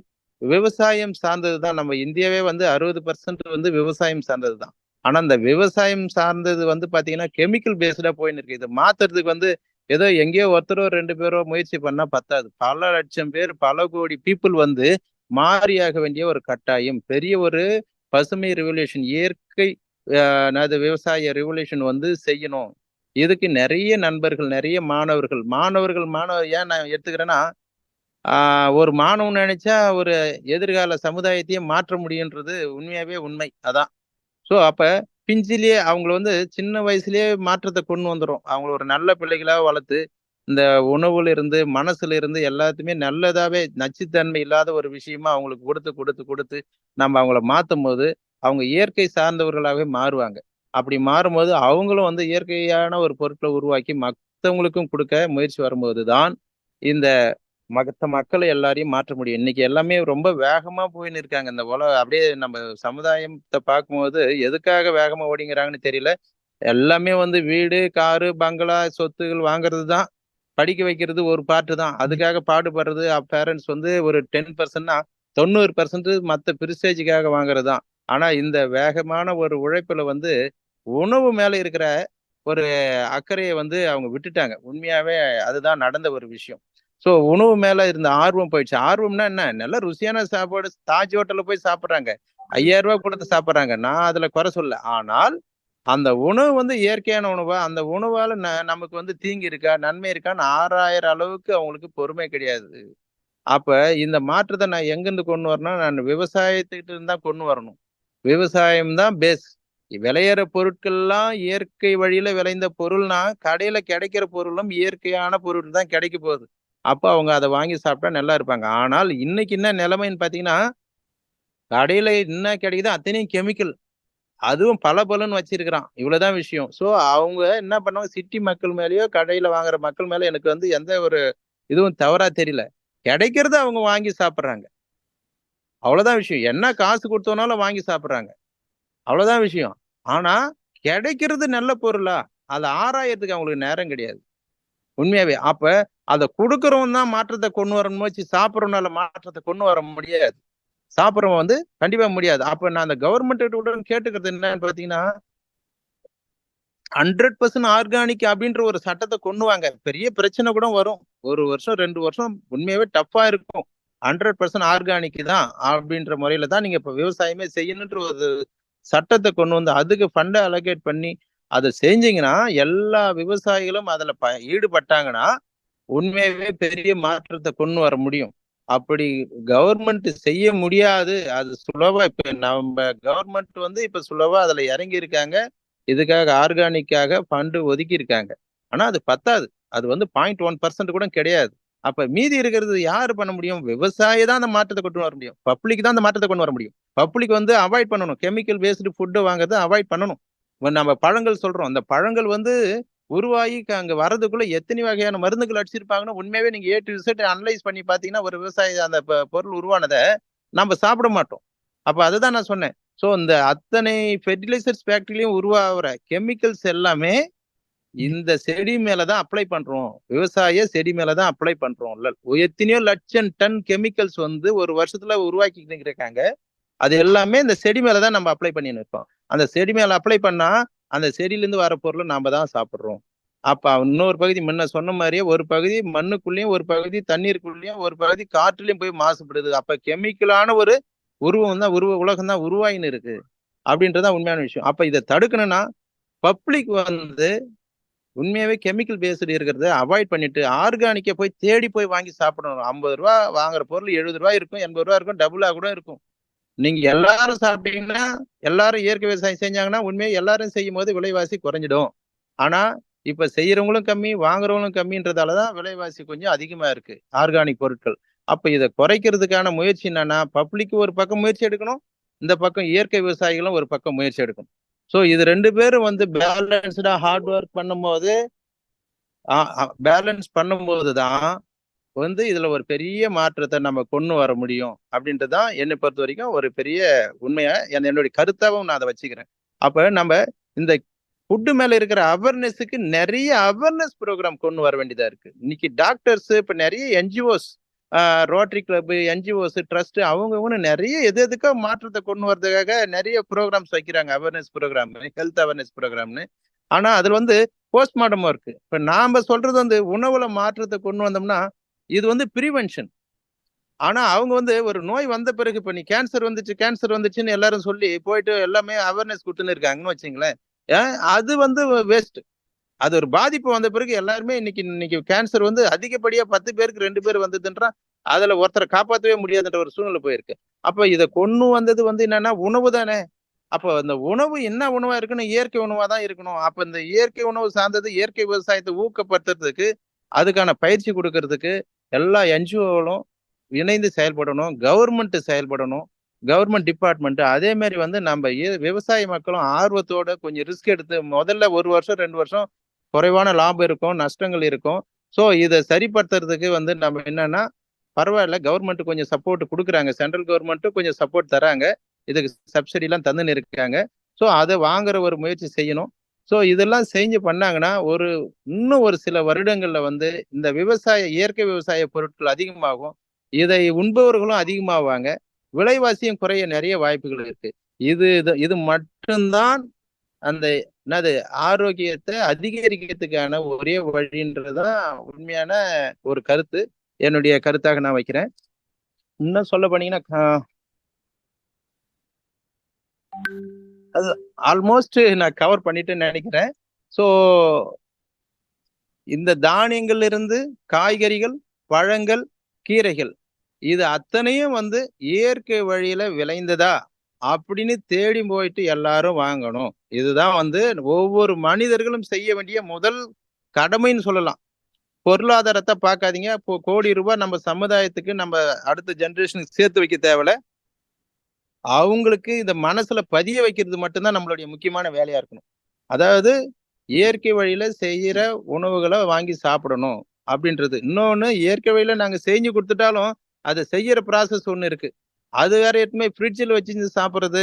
விவசாயம் சார்ந்தது தான். நம்ம இந்தியாவே வந்து 60% வந்து விவசாயம் சார்ந்தது தான். ஆனா இந்த விவசாயம் சார்ந்தது வந்து பாத்தீங்கன்னா கெமிக்கல் பேஸ்டா போயின்னு இருக்கு. இதை மாத்துறதுக்கு வந்து ஏதோ எங்கேயோ ஒருத்தரோ 2 பேரோ முயற்சி பண்ணா பத்தாது. பல லட்சம் பேர், பல கோடி பீப்புள் வந்து மாறியாக வேண்டிய ஒரு கட்டாயம். பெரிய ஒரு பசுமை ரெவல்யூஷன், இயற்கை விவசாய ரெவல்யூஷன் வந்து செய்யணும். இதுக்கு நிறைய நண்பர்கள், நிறைய மாணவர் ஏன் நான் எடுத்துக்கிறேன்னா, ஒரு மாணவன் நினைச்சா ஒரு எதிர்கால சமுதாயத்தையே மாற்ற முடியுன்றது உண்மையாவே உண்மை. அதான். ஸோ அப்ப பிஞ்சிலேயே அவங்கள வந்து சின்ன வயசுலயே மாற்றத்தை கொண்டு வந்துரும். அவங்கள ஒரு நல்ல பிள்ளைகளா வளர்த்து, இந்த உணவுல இருந்து, மனசுல இருந்து எல்லாத்தையுமே நல்லதாவே நச்சுத்தன்மை இல்லாத ஒரு விஷயமா அவங்களுக்கு கொடுத்து கொடுத்து கொடுத்து நம்ம அவங்கள மாத்தும் போது, அவங்க இயற்கை சார்ந்தவர்களாகவே மாறுவாங்க. அப்படி மாறும்போது அவங்களும் வந்து இயற்கையான ஒரு பொருட்களை உருவாக்கி மற்றவங்களுக்கும் கொடுக்க முயற்சி வரும்போது தான் இந்த மற்ற மக்களை எல்லாரையும் மாற்ற முடியும். இன்னைக்கு எல்லாமே ரொம்ப வேகமா போயின்னு இருக்காங்க. இந்த அப்படியே நம்ம சமுதாயத்தை பார்க்கும்போது எதுக்காக வேகமா ஓடிங்கிறாங்கன்னு தெரியல. எல்லாமே வந்து வீடு, காரு, பங்களா, சொத்துகள் வாங்குறது தான். படிக்க வைக்கிறது ஒரு பார்ட்டு தான். அதுக்காக பாடுபடுறது பேரண்ட்ஸ் வந்து ஒரு 10%னா 90% மற்ற பிரிஸ்டேஜுக்காக வாங்குறது தான். ஆனா இந்த வேகமான ஒரு உழைப்புல வந்து உணவு மேல இருக்கிற ஒரு அக்கறையை வந்து அவங்க விட்டுட்டாங்க. உண்மையாவே அதுதான் நடந்த ஒரு விஷயம். ஸோ உணவு மேல இருந்த ஆர்வம் போயிடுச்சு. ஆர்வம்னா என்ன? நல்ல ருசியான சாப்பாடு தாஜ் ஹோட்டல்ல போய் சாப்பிடுறாங்க. 5000 கொடுத்து சாப்பிடுறாங்க. நான் அதுல குறை சொல்லல. ஆனால் அந்த உணவு வந்து இயற்கையான உணவா, அந்த உணவால நமக்கு வந்து தீங்கு இருக்கா, நன்மை இருக்கான்னு ஆராயிற அளவுக்கு அவங்களுக்கு பொறுமை கிடையாது. அப்ப இந்த மாற்றத்தை நான் எங்கிருந்து கொண்டு வரணும்? நான் விவசாயத்துக்கிட்ட இருந்து தான் கொண்டு வரணும். விவசாயம் தான் பேஸ். விளையிற பொருட்கள்லாம் இயற்கை வழியில விளைந்த பொருள்னா, கடையில கிடைக்கிற பொருளும் இயற்கையான பொருள் தான் கிடைக்க போகுது. அப்ப அவங்க அதை வாங்கி சாப்பிட்டா நல்லா இருப்பாங்க. ஆனால் இன்னைக்கு என்ன நிலைமைன்னு பாத்தீங்கன்னா, கடையில என்ன கிடைக்குதோ அத்தனையும் கெமிக்கல். அதுவும் பலன்னு வச்சிருக்கிறான். இவ்வளவுதான் விஷயம். சோ அவங்க என்ன பண்ணுவாங்க, சிட்டி மக்கள் மேலயோ, கடையில வாங்குற மக்கள் மேல எனக்கு வந்து எந்த ஒரு இதுவும் தவறா தெரியல. கிடைக்கிறத அவங்க வாங்கி சாப்பிடுறாங்க. அவ்வளவுதான் விஷயம். என்ன காசு கொடுத்தோனாலும் வாங்கி சாப்பிடுறாங்க. அவ்வளவுதான் விஷயம். ஆனா கிடைக்கிறது நல்ல பொருளா? அதை ஆராயறதுக்கு அவங்களுக்கு நேரம் கிடையாது. உண்மையாவே. அப்ப அத குடுக்கிறவன் தான் மாற்றத்தை கொண்டு வரணும் வச்சு சாப்பிடுறவனால மாற்றத்தை கொண்டு வர முடியாது. சாப்பிடுறவன் வந்து கண்டிப்பா முடியாது. அப்ப நான் அந்த கவர்மெண்ட் உடன் கேட்டுக்கிறது என்னன்னு பாத்தீங்கன்னா, 100% ஆர்கானிக் அப்படின்ற ஒரு சட்டத்தை கொண்டு வாங்க. பெரிய பிரச்சனை கூட வரும். 1 வருஷம் 2 வருஷம் உண்மையாவே டஃப்பா இருக்கும். 100% ஆர்கானிக் தான் அப்படின்ற முறையில தான் நீங்க இப்ப விவசாயமே செய்யணுன்ற ஒரு சட்டத்தை கொண்டு வந்து அதுக்கு ஃபண்டை அலோகேட் பண்ணி அதை செஞ்சீங்கன்னா எல்லா விவசாயிகளும் அதுல ஈடுபட்டாங்கன்னா உண்மையாவே பெரிய மாற்றத்தை கொண்டு வர முடியும். அப்படி கவர்மெண்ட் செய்ய முடியாது. அது சுலபா இப்ப நம்ம கவர்மெண்ட் வந்து இப்ப சுலபா அதுல இறங்கி இருக்காங்க. இதுக்காக ஆர்கானிக்காக ஃபண்டு ஒதுக்கி இருக்காங்க. ஆனா அது பத்தாது. அது வந்து 0.1% கூட கிடையாது. அப்ப மீதி இருக்கிறது யாரு பண்ண முடியும்? விவசாயி தான் அந்த மாற்றத்தை கொண்டு வர முடியும். பப்ளிக் தான் அந்த மாற்றத்தை கொண்டு வர முடியும். பப்ளிக் வந்து அவாய்ட் பண்ணணும். கெமிக்கல் பேஸ்டு ஃபுட் வாங்குறத அவாய்ட் பண்ணணும். நம்ம பழங்கள் சொல்றோம். அந்த பழங்கள் வந்து உருவாகி அங்க வரதுக்குள்ள எத்தனை வகையான மருந்துகள் அடிச்சிருப்பாங்கன்னு உண்மையாவே நீங்க A to Z அனலைஸ் பண்ணி பாத்தீங்கன்னா ஒரு விவசாயி அந்த பொருள் உருவானதை நம்ம சாப்பிட மாட்டோம். அப்ப அதுதான் நான் சொன்னேன். சோ இந்த அத்தனை ஃபெர்டிலைசர்ஸ் ஃபேக்டரியிலயும் உருவாகிற கெமிக்கல்ஸ் எல்லாமே இந்த செடி மேலதான் அப்ளை பண்றோம். விவசாய செடி மேலதான் அப்ளை பண்றோம். எத்தனையோ லட்சம் டன் கெமிக்கல்ஸ் வந்து ஒரு வருஷத்துல உருவாக்கிட்டு இருக்காங்க. அது எல்லாமே இந்த செடி மேலதான் நம்ம அப்ளை பண்ணி இருக்கோம். அந்த செடி மேல அப்ளை பண்ணா அந்த செடியில இருந்து வர பொருளை நாம தான் சாப்பிடுறோம். அப்ப இன்னொரு பகுதி முன்ன சொன்ன மாதிரியே ஒரு பகுதி மண்ணுக்குள்ளேயும் ஒரு பகுதி தண்ணீருக்குள்ளேயும் ஒரு பகுதி காற்றுலயும் போய் மாசுபடுது. அப்ப கெமிக்கலான ஒரு உருவம் தான் உலகம் தான் உருவாயின்னு இருக்கு அப்படின்றதான் உண்மையான விஷயம். அப்ப இதை தடுக்கணும்னா பப்ளிக் வந்து உண்மையாவே கெமிக்கல் பேஸ்டு இருக்கிறத அவாய்ட் பண்ணிட்டு ஆர்கானிக்கை போய் தேடி போய் வாங்கி சாப்பிடணும். 50 ரூபா வாங்குற பொருள் 70 ரூபாய் இருக்கும், 80 ரூபா இருக்கும், டபுளா கூட இருக்கும். நீங்க எல்லாரும் சாப்பிட்டீங்கன்னா எல்லாரும் இயற்கை விவசாயம் செஞ்சாங்கன்னா உண்மையை எல்லாரும் செய்யும் போது விலைவாசி குறைஞ்சிடும். ஆனா இப்ப செய்யறவங்களும் கம்மி, வாங்குறவங்களும் கம்மின்றதாலதான் விலைவாசி கொஞ்சம் அதிகமா இருக்கு ஆர்கானிக் பொருட்கள். அப்ப இதை குறைக்கிறதுக்கான முயற்சி என்னன்னா பப்ளிக் ஒரு பக்கம் முயற்சி எடுக்கணும், இந்த பக்கம் இயற்கை விவசாயிகளும் ஒரு பக்கம் முயற்சி எடுக்கணும். சோ இது 2 பேரும் வந்து பேலன்ஸ்டா ஹார்ட் ஒர்க் பண்ணும்போது தான் வந்து இதுல ஒரு பெரிய மாற்றத்தை நம்ம கொண்டு வர முடியும் அப்படின்றதான் என்னை பொறுத்த வரைக்கும் ஒரு பெரிய உண்மையா என்னுடைய கருத்தாவும் நான் அதை வச்சுக்கிறேன். அப்ப நம்ம இந்த ஃபுட்டு மேல இருக்கிற அவேர்னஸுக்கு நிறைய அவேர்னஸ் ப்ரோக்ராம் கொண்டு வர வேண்டியதா இருக்கு. இன்னைக்கு டாக்டர்ஸ் இப்ப நிறைய NGOs, Rotary Club, NGOs, trust அவங்க நிறைய எதுக்கோ மாற்றத்தை கொண்டு வரதுக்காக நிறைய ப்ரோக்ராம்ஸ் வைக்கிறாங்க. அவேர்னஸ் ப்ரோக்ராம், ஹெல்த் அவேர்னஸ் ப்ரோக்ராம்னு. ஆனா அதுல வந்து போஸ்ட்மார்ட்டமும் இருக்கு. இப்ப நாம சொல்றது வந்து உணவுல மாற்றத்தை கொண்டு வந்தோம்னா இது வந்து ப்ரிவென்ஷன். ஆனா அவங்க வந்து ஒரு நோய் வந்த பிறகு இப்ப நீ கேன்சர் வந்துச்சுன்னு எல்லாரும் சொல்லி போயிட்டு எல்லாமே அவேர்னஸ் கொடுத்துன்னு இருக்காங்கன்னு வச்சுங்களேன். அது வந்து வேஸ்ட். அது ஒரு பாதிப்பு வந்த பிறகு எல்லாருமே இன்னைக்கு கேன்சர் வந்து அதிகப்படியா 10 பேருக்கு 2 பேர் வந்ததுன்றா அதுல ஒருத்தரை காப்பாற்றவே முடியாதுன்ற ஒரு சூழ்நிலை போயிருக்கு. அப்ப இதை கொண்டு வந்தது வந்து என்னன்னா உணவு தானே. அப்ப அந்த உணவு என்ன உணவா இருக்கணும்? இயற்கை உணவா தான் இருக்கணும். அப்ப இந்த இயற்கை உணவு சார்ந்தது இயற்கை விவசாயத்தை ஊக்கப்படுத்துறதுக்கு அதுக்கான பயிற்சி கொடுக்கறதுக்கு எல்லா என்ஜிஓகளும் இணைந்து செயல்படணும். கவர்மெண்ட் செயல்படணும். கவர்மெண்ட் டிபார்ட்மெண்ட் அதே மாதிரி வந்து நம்ம விவசாய மக்களும் ஆர்வத்தோட கொஞ்சம் ரிஸ்க் எடுத்து முதல்ல 1 வருஷம் 2 வருஷம் குறைவான லாபம் இருக்கும், நஷ்டங்கள் இருக்கும். ஸோ இதை சரிப்படுத்துறதுக்கு வந்து நம்ம என்னன்னா பரவாயில்ல, கவர்மெண்ட் கொஞ்சம் சப்போர்ட் கொடுக்குறாங்க, சென்ட்ரல் கவர்மெண்ட்டும் கொஞ்சம் சப்போர்ட் தராங்க, இதுக்கு சப்சிடி எல்லாம் தந்துன்னு இருக்காங்க. ஸோ அதை வாங்குற ஒரு முயற்சி செய்யணும். ஸோ இதெல்லாம் செஞ்சு பண்ணாங்கன்னா இன்னும் ஒரு சில வருடங்கள்ல வந்து இந்த இயற்கை விவசாய பொருட்கள் அதிகமாகும், இதை உண்பவர்களும் அதிகமாவாங்க, விலைவாசியும் குறைய நிறைய வாய்ப்புகள் இருக்கு. இது மட்டும்தான் அந்த என்னது ஆரோக்கியத்தை அதிகரிக்கிறதுக்கான ஒரே வழின்றதுதான் உண்மையான ஒரு கருத்து, என்னுடைய கருத்தாக நான் வைக்கிறேன். இன்னும் சொல்ல போனீங்கன்னா அது ஆல்மோஸ்ட் நான் கவர் பண்ணிட்டேன்னு நினைக்கிறேன். ஸோ இந்த தானியங்கள்ல இருந்து காய்கறிகள், பழங்கள், கீரைகள் இது அத்தனையும் வந்து இயற்கை வழியில விளைந்ததா அப்படின்னு தேடி போயிட்டு எல்லாரும் வாங்கணும். இதுதான் வந்து ஒவ்வொரு மனிதர்களும் செய்ய வேண்டிய முதல் கடமைன்னு சொல்லலாம். பொருளாதாரத்தை பார்க்காதீங்க. இப்போ கோடி ரூபாய் நம்ம சமுதாயத்துக்கு நம்ம அடுத்த ஜெனரேஷனுக்கு சேர்த்து வைக்க தேவையில்ல, அவங்களுக்கு இந்த மனசுல பதிய வைக்கிறது மட்டும்தான் நம்மளுடைய முக்கியமான வேலையா இருக்கணும். அதாவது இயற்கை வழியில செய்யற உணவுகளை வாங்கி சாப்பிடணும் அப்படின்றது. இன்னொன்னு, இயற்கை வழியில நாங்க செஞ்சு கொடுத்துட்டாலும் அதை செய்யற ப்ராசஸ் ஒண்ணு இருக்கு. அது வேற எதுவுமே ஃப்ரிட்ஜில் வச்சு சாப்பிட்றது,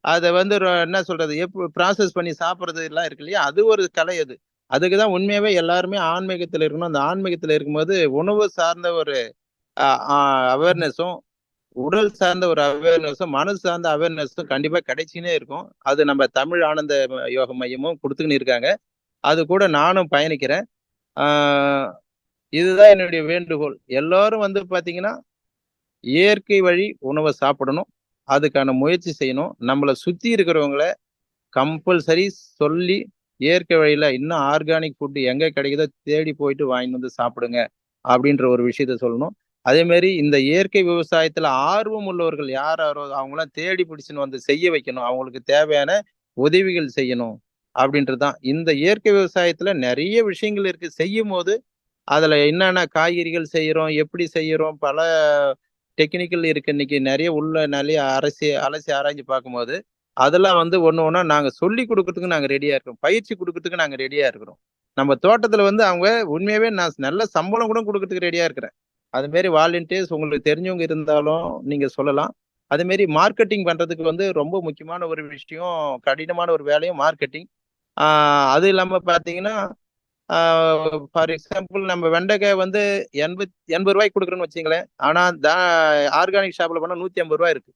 அதை வந்து என்ன சொல்றது ப்ராசஸ் பண்ணி சாப்பிட்றது எல்லாம் இருக்கு இல்லையா, அது ஒரு கலை. அதுக்குதான் உண்மையாவே எல்லாருமே ஆன்மீகத்துல இருக்கணும். அந்த ஆன்மீகத்துல இருக்கும்போது உணவு சார்ந்த ஒரு அவேர்னஸும், உடல் சார்ந்த ஒரு அவேர்னஸும், மனசு சார்ந்த அவேர்னஸும் கண்டிப்பா கிடைச்சினே இருக்கும். அது நம்ம தமிழ் ஆனந்த யோக மையமும் கொடுத்துக்கின்னு இருக்காங்க. அது கூட நானும் பயணிக்கிறேன். இதுதான் என்னுடைய வேண்டுகோள். எல்லாரும் வந்து பாத்தீங்கன்னா இயற்கை வழி உணவை சாப்பிடணும், அதுக்கான முயற்சி செய்யணும். நம்மளை சுத்தி இருக்கிறவங்கள கம்பல்சரி சொல்லி இயற்கை வழியில இன்னும் ஆர்கானிக் ஃபுட் எங்க கிடைக்குதோ தேடி போயிட்டு வாங்கிட்டு வந்து சாப்பிடுங்க அப்படின்ற ஒரு விஷயத்த சொல்லணும். அதே மாதிரி இந்த இயற்கை விவசாயத்துல ஆர்வம் உள்ளவர்கள் யாரோ அவங்களாம் தேடி பிடிச்சுன்னு வந்து செய்ய வைக்கணும், அவங்களுக்கு தேவையான உதவிகள் செய்யணும் அப்படின்றதுதான். இந்த இயற்கை விவசாயத்துல நிறைய விஷயங்கள் இருக்கு. செய்யும் போது அதுல என்னென்ன காய்கறிகள் செய்யறோம், எப்படி செய்யறோம், பல டெக்னிக்கல் இருக்கு. இன்னைக்கு நிறைய நிறைய அலசி ஆராய்ஞ்சு பார்க்கும்போது அதெல்லாம் வந்து ஒண்ணு ஒண்ணா நாங்க சொல்லி கொடுக்கறதுக்கு நாங்க ரெடியா இருக்கிறோம். பயிற்சி கொடுக்கறதுக்கு நாங்க ரெடியா இருக்கிறோம். நம்ம தோட்டத்துல வந்து அவங்க உண்மையாவே நான் நல்ல சம்பளம் கூட கொடுக்கறதுக்கு ரெடியா இருக்கிறேன். அது மாரி வாலண்டியர்ஸ் உங்களுக்கு தெரிஞ்சவங்க இருந்தாலும் நீங்க சொல்லலாம். அது மாரி மார்க்கெட்டிங் பண்றதுக்கு வந்து ரொம்ப முக்கியமான ஒரு விஷயம், கடினமான ஒரு வேலையும் மார்க்கெட்டிங். அது இல்லாம பாத்தீங்கன்னா, ஃபார் எக்ஸாம்பிள் நம்ம வெண்டைக்காய் வந்து 80 ரூபாய்க்கு கொடுக்குறோன்னு வச்சுங்களேன். ஆனா ஆர்கானிக் ஷாப்ல போனா 150 ரூபாய் இருக்கு.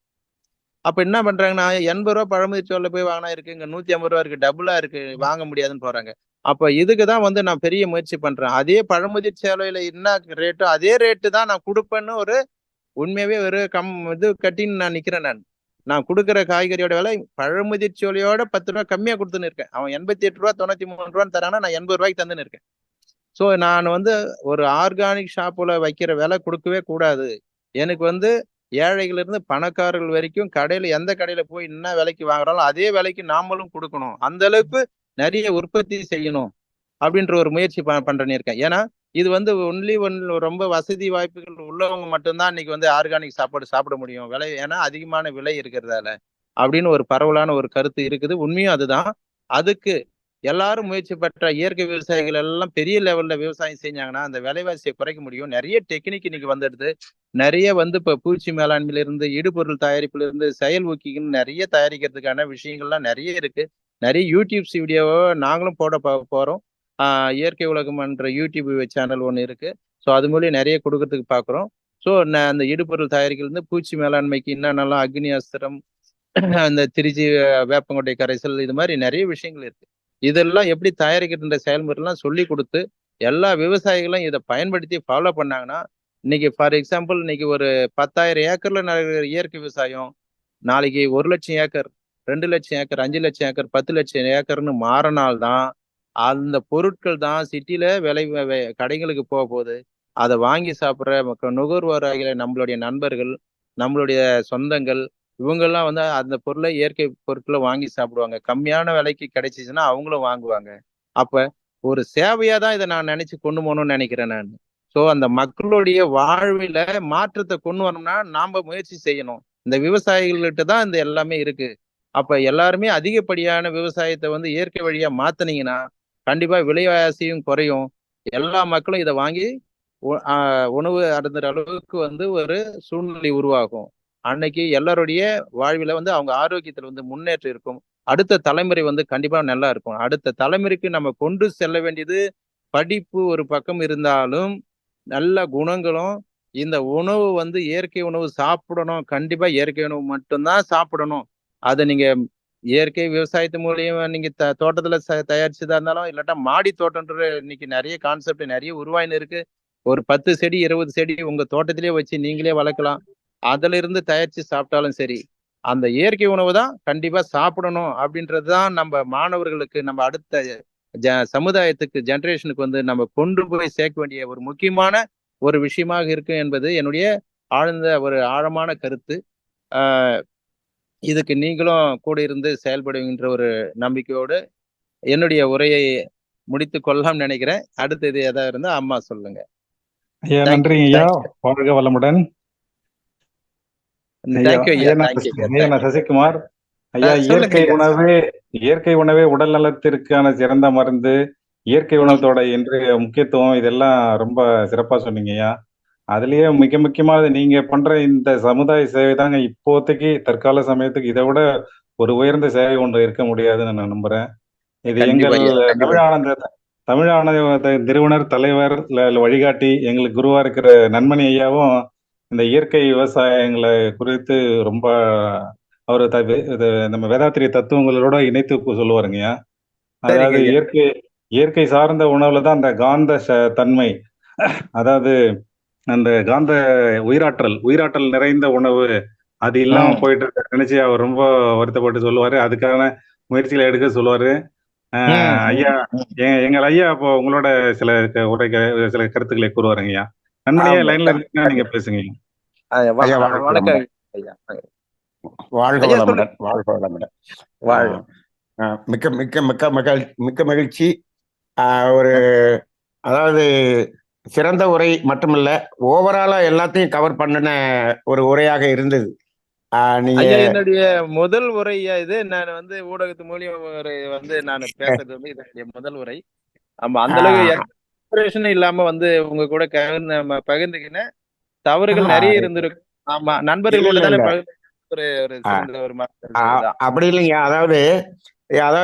அப்ப என்ன பண்றாங்கன்னா, 80 ரூபாய் பழமுதிர்ச்சோலைல போய் வாங்கினா இருக்கு, இங்க 150 ரூபாய் இருக்கு, டபுளா இருக்கு, வாங்க முடியாதுன்னு போறாங்க. அப்ப இதுக்கு தான் வந்து நான் பெரிய முயற்சி பண்றேன். அதே பழமுதிர்ச்சோலையில என்ன ரேட்டோ அதே ரேட்டு தான் நான் கொடுப்பேன்னு ஒரு உண்மையாவே ஒரு இது கட்டின்னு நான் நிக்கிறேன் நான். நான் கொடுக்குற காய்கறியோட விலை பழமுதிர்ச்சோலையோட 10 ரூபாய் கம்மியா கொடுத்துன்னு இருக்கேன். அவன் 88 ரூபாய் 93 ரூபான்னு தரானா, நான் 80 ரூபாய்க்கு தந்துன்னு இருக்கேன். ஸோ நான் வந்து ஒரு ஆர்கானிக் ஷாப்புல வைக்கிற விலை கொடுக்கவே கூடாது. எனக்கு வந்து ஏழைகள் இருந்து பணக்காரர்கள் வரைக்கும் கடையில எந்த கடையில போய் என்ன விலைக்கு வாங்குறாலும் அதே விலைக்கு நாமளும் கொடுக்கணும். அந்த அளவுக்கு நிறைய உற்பத்தி செய்யணும் அப்படின்ற ஒரு முயற்சி பண்றேன்னு இருக்கேன். ஏன்னா இது வந்து ரொம்ப வசதி வாய்ப்புகள் உள்ளவங்க மட்டும்தான் இன்னைக்கு வந்து ஆர்கானிக் சாப்பாடு சாப்பிட முடியும். விலை ஏன்னா அதிகமான விலை இருக்கிறதால அப்படின்னு ஒரு பரவலான ஒரு கருத்து இருக்குது. உண்மையும் அதுதான். அதுக்கு எல்லாரும் முயற்சி பெற்ற இயற்கை விவசாயிகள் எல்லாம் பெரிய லெவல்ல விவசாயம் செஞ்சாங்கன்னா அந்த விலைவாசியை குறைக்க முடியும். நிறைய டெக்னிக் இன்னைக்கு வந்துடுது. நிறைய வந்து இப்ப பூச்சி மேலாண்மையில இருந்து இடுபொருள் தயாரிப்புல இருந்து செயல் ஊக்கிகள் நிறைய தயாரிக்கிறதுக்கான விஷயங்கள்லாம் நிறைய இருக்கு. நிறைய யூடியூப்ஸ் வீடியோவோ நாங்களும் போட போறோம். இயற்கை உலகம் என்ற யூடியூப் சேனல் ஒன்று இருக்கு. ஸோ அது மூலியம் நிறைய கொடுக்கறதுக்கு பார்க்குறோம். ஸோ அந்த இடுபொருள் தயாரிக்கிறது இருந்து பூச்சி மேலாண்மைக்கு என்னென்னலாம் அக்னி அஸ்திரம், அந்த திருச்சி வேப்பங்கொட்டை கரைசல், இது மாதிரி நிறைய விஷயங்கள் இருக்கு. இதெல்லாம் எப்படி தயாரிக்கின்ற செயல்முறைலாம் சொல்லி கொடுத்து எல்லா விவசாயிகளும் இதை பயன்படுத்தி ஃபாலோ பண்ணாங்கன்னா இன்னைக்கு ஃபார் எக்ஸாம்பிள் இன்னைக்கு ஒரு 10,000 ஏக்கர்ல நடக்கிற இயற்கை விவசாயம் நாளைக்கு 1,00,000 ஏக்கர், 2,00,000 ஏக்கர், 5,00,000 ஏக்கர், 10,00,000 ஏக்கர்னு மாறினால்தான் அந்த பொருட்கள் தான் சிட்டில கடைகளுக்கு போக போகுது. அதை வாங்கி சாப்பிட்ற நுகர்வோராகிய நம்மளுடைய நண்பர்கள், நம்மளுடைய சொந்தங்கள், இவங்கெல்லாம் வந்து அந்த பொருளை இயற்கை பொருட்களை வாங்கி சாப்பிடுவாங்க. கம்மியான விலைக்கு கிடைச்சிச்சுன்னா அவங்களும் வாங்குவாங்க. அப்ப ஒரு சேவையா தான் இதை நான் நினைச்சு கொண்டு போகணும்னு நினைக்கிறேன் நான். ஸோ அந்த மக்களுடைய வாழ்வில மாற்றத்தை கொண்டு வரணும்னா நாம முயற்சி செய்யணும். இந்த விவசாயிகள்கிட்ட தான் இந்த எல்லாமே இருக்கு. அப்ப எல்லாருமே அதிகப்படியான விவசாயத்தை வந்து இயற்கை வழியா மாத்தினீங்கன்னா கண்டிப்பா விலைவாசியும் குறையும். எல்லா மக்களும் இதை வாங்கி உணவு அருந்துற அளவுக்கு வந்து ஒரு சூழ்நிலை உருவாகும். அன்னைக்கு எல்லாருடைய வாழ்வில வந்து அவங்க ஆரோக்கியத்துல வந்து முன்னேற்றம் இருக்கும். அடுத்த தலைமுறை வந்து கண்டிப்பா நல்லா இருக்கும். அடுத்த தலைமுறைக்கு நம்ம கொண்டு செல்ல வேண்டியது படிப்பு ஒரு பக்கம் இருந்தாலும் நல்ல குணங்களும், இந்த உணவு வந்து இயற்கை உணவு சாப்பிடணும். கண்டிப்பா இயற்கை உணவு மட்டும்தான் சாப்பிடணும். அதை நீங்க இயற்கை விவசாயத்து மூலியமா நீங்க தோட்டத்துல தயாரிச்சதா இருந்தாலும் இல்லாட்டா மாடி தோட்டம்ன்ற இன்னைக்கு நிறைய கான்செப்ட் நிறைய உருவாயின்னு இருக்கு. ஒரு 10 செடி 20 செடி உங்க தோட்டத்திலேயே வச்சு நீங்களே வளர்க்கலாம். அதுல இருந்து தயாரிச்சு சாப்பிட்டாலும் சரி, அந்த இயற்கை உணவு தான் கண்டிப்பா சாப்பிடணும் அப்படின்றது தான் நம்ம மாணவர்களுக்கு, நம்ம அடுத்த சமுதாயத்துக்கு, ஜெனரேஷனுக்கு வந்து நம்ம கொண்டு போய் சேர்க்க வேண்டிய ஒரு முக்கியமான ஒரு விஷயமாக இருக்கு என்பது என்னுடைய ஆழ்ந்த ஒரு ஆழமான கருத்து. இதுக்கு நீங்களும் கூட இருந்து செயல்படுகின்ற ஒரு நம்பிக்கையோடு என்னுடைய உரையை முடித்து கொள்ளலாம் நினைக்கிறேன். அடுத்தது எதாவது இருந்தா அம்மா சொல்லுங்க. ஐயா நன்றிங்க ஐயா. வாழ்க வளமுடன். நான் சசிகுமார். ஐயா, இயற்கை உணவே உடல் நலத்திற்கான சிறந்த மருந்து, இயற்கை உணவத்தோட இன்றைய முக்கியத்துவம், இதெல்லாம் ரொம்ப சிறப்பா சொன்னீங்க ஐயா. அதுலயே மிக முக்கியமானது நீங்க பண்ற இந்த சமுதாய சேவை தாங்க இப்போதைக்கு தற்கால சமயத்துக்கு இதை விட ஒரு உயர்ந்த சேவை ஒன்று இருக்க முடியாதுன்னு நான் நம்புறேன். இது எங்கள் தமிழானந்த நிறுவனர், தலைவர், வழிகாட்டி, எங்களுக்கு குருவா இருக்கிற நன்மணி ஐயாவும் இந்த இயற்கை விவசாயங்களை குறித்து ரொம்ப அவர் நம்ம வேதாத்திரிய தத்துவங்களோட இணைத்து சொல்லுவாருங்கய்யா. அதாவது இயற்கை சார்ந்த உணவுல தான் அந்த காந்த தன்மை, அதாவது அந்த காந்த உயிராற்றல் நிறைந்த உணவு அது இல்லாம போயிட்டு நினைச்சு அவர் ரொம்ப வருத்தப்பட்டு சொல்லுவாரு. அதுக்கான முயற்சிகளை எடுக்க சொல்லுவாரு. ஐயா, எங்கள் ஐயா இப்போ உங்களோட சில கருத்துக்களை கூறுவாருங்க ஐயா. நண்பனையா லைன்ல இருக்கீங்கன்னா நீங்க பேசுங்க. வணக்கம் ஐயா. வாழ்க வளமுடன். வாழ்க வளமுடன். மிக்க மிக்க மிக்க மிக்க மகிழ்ச்சி. ஒரு அதாவது சிறந்த உரை மட்டுமில்ல, ஓவராலா எல்லாத்தையும் கவர் பண்ணின ஒரு உரையாக இருந்தது. நீங்க ஐயா என்னுடைய முதல் உரை இது. நான் வந்து ஊடகத்து மூலியம் நான் பேசுறது வந்து இது என்னுடைய முதல் உரை. ஆமா, அந்த அளவுக்கு எக்ஸ்பிரஷன் இல்லாம வந்து உங்க கூட பகிர்ந்துக்கின தவறுகள் நிறைய இருந்திருக்கும். ஆமா, நண்பர்களோட தானே பகிர்ந்து ஒரு சிறந்த ஒரு அப்படி இல்லைங்க. அதாவது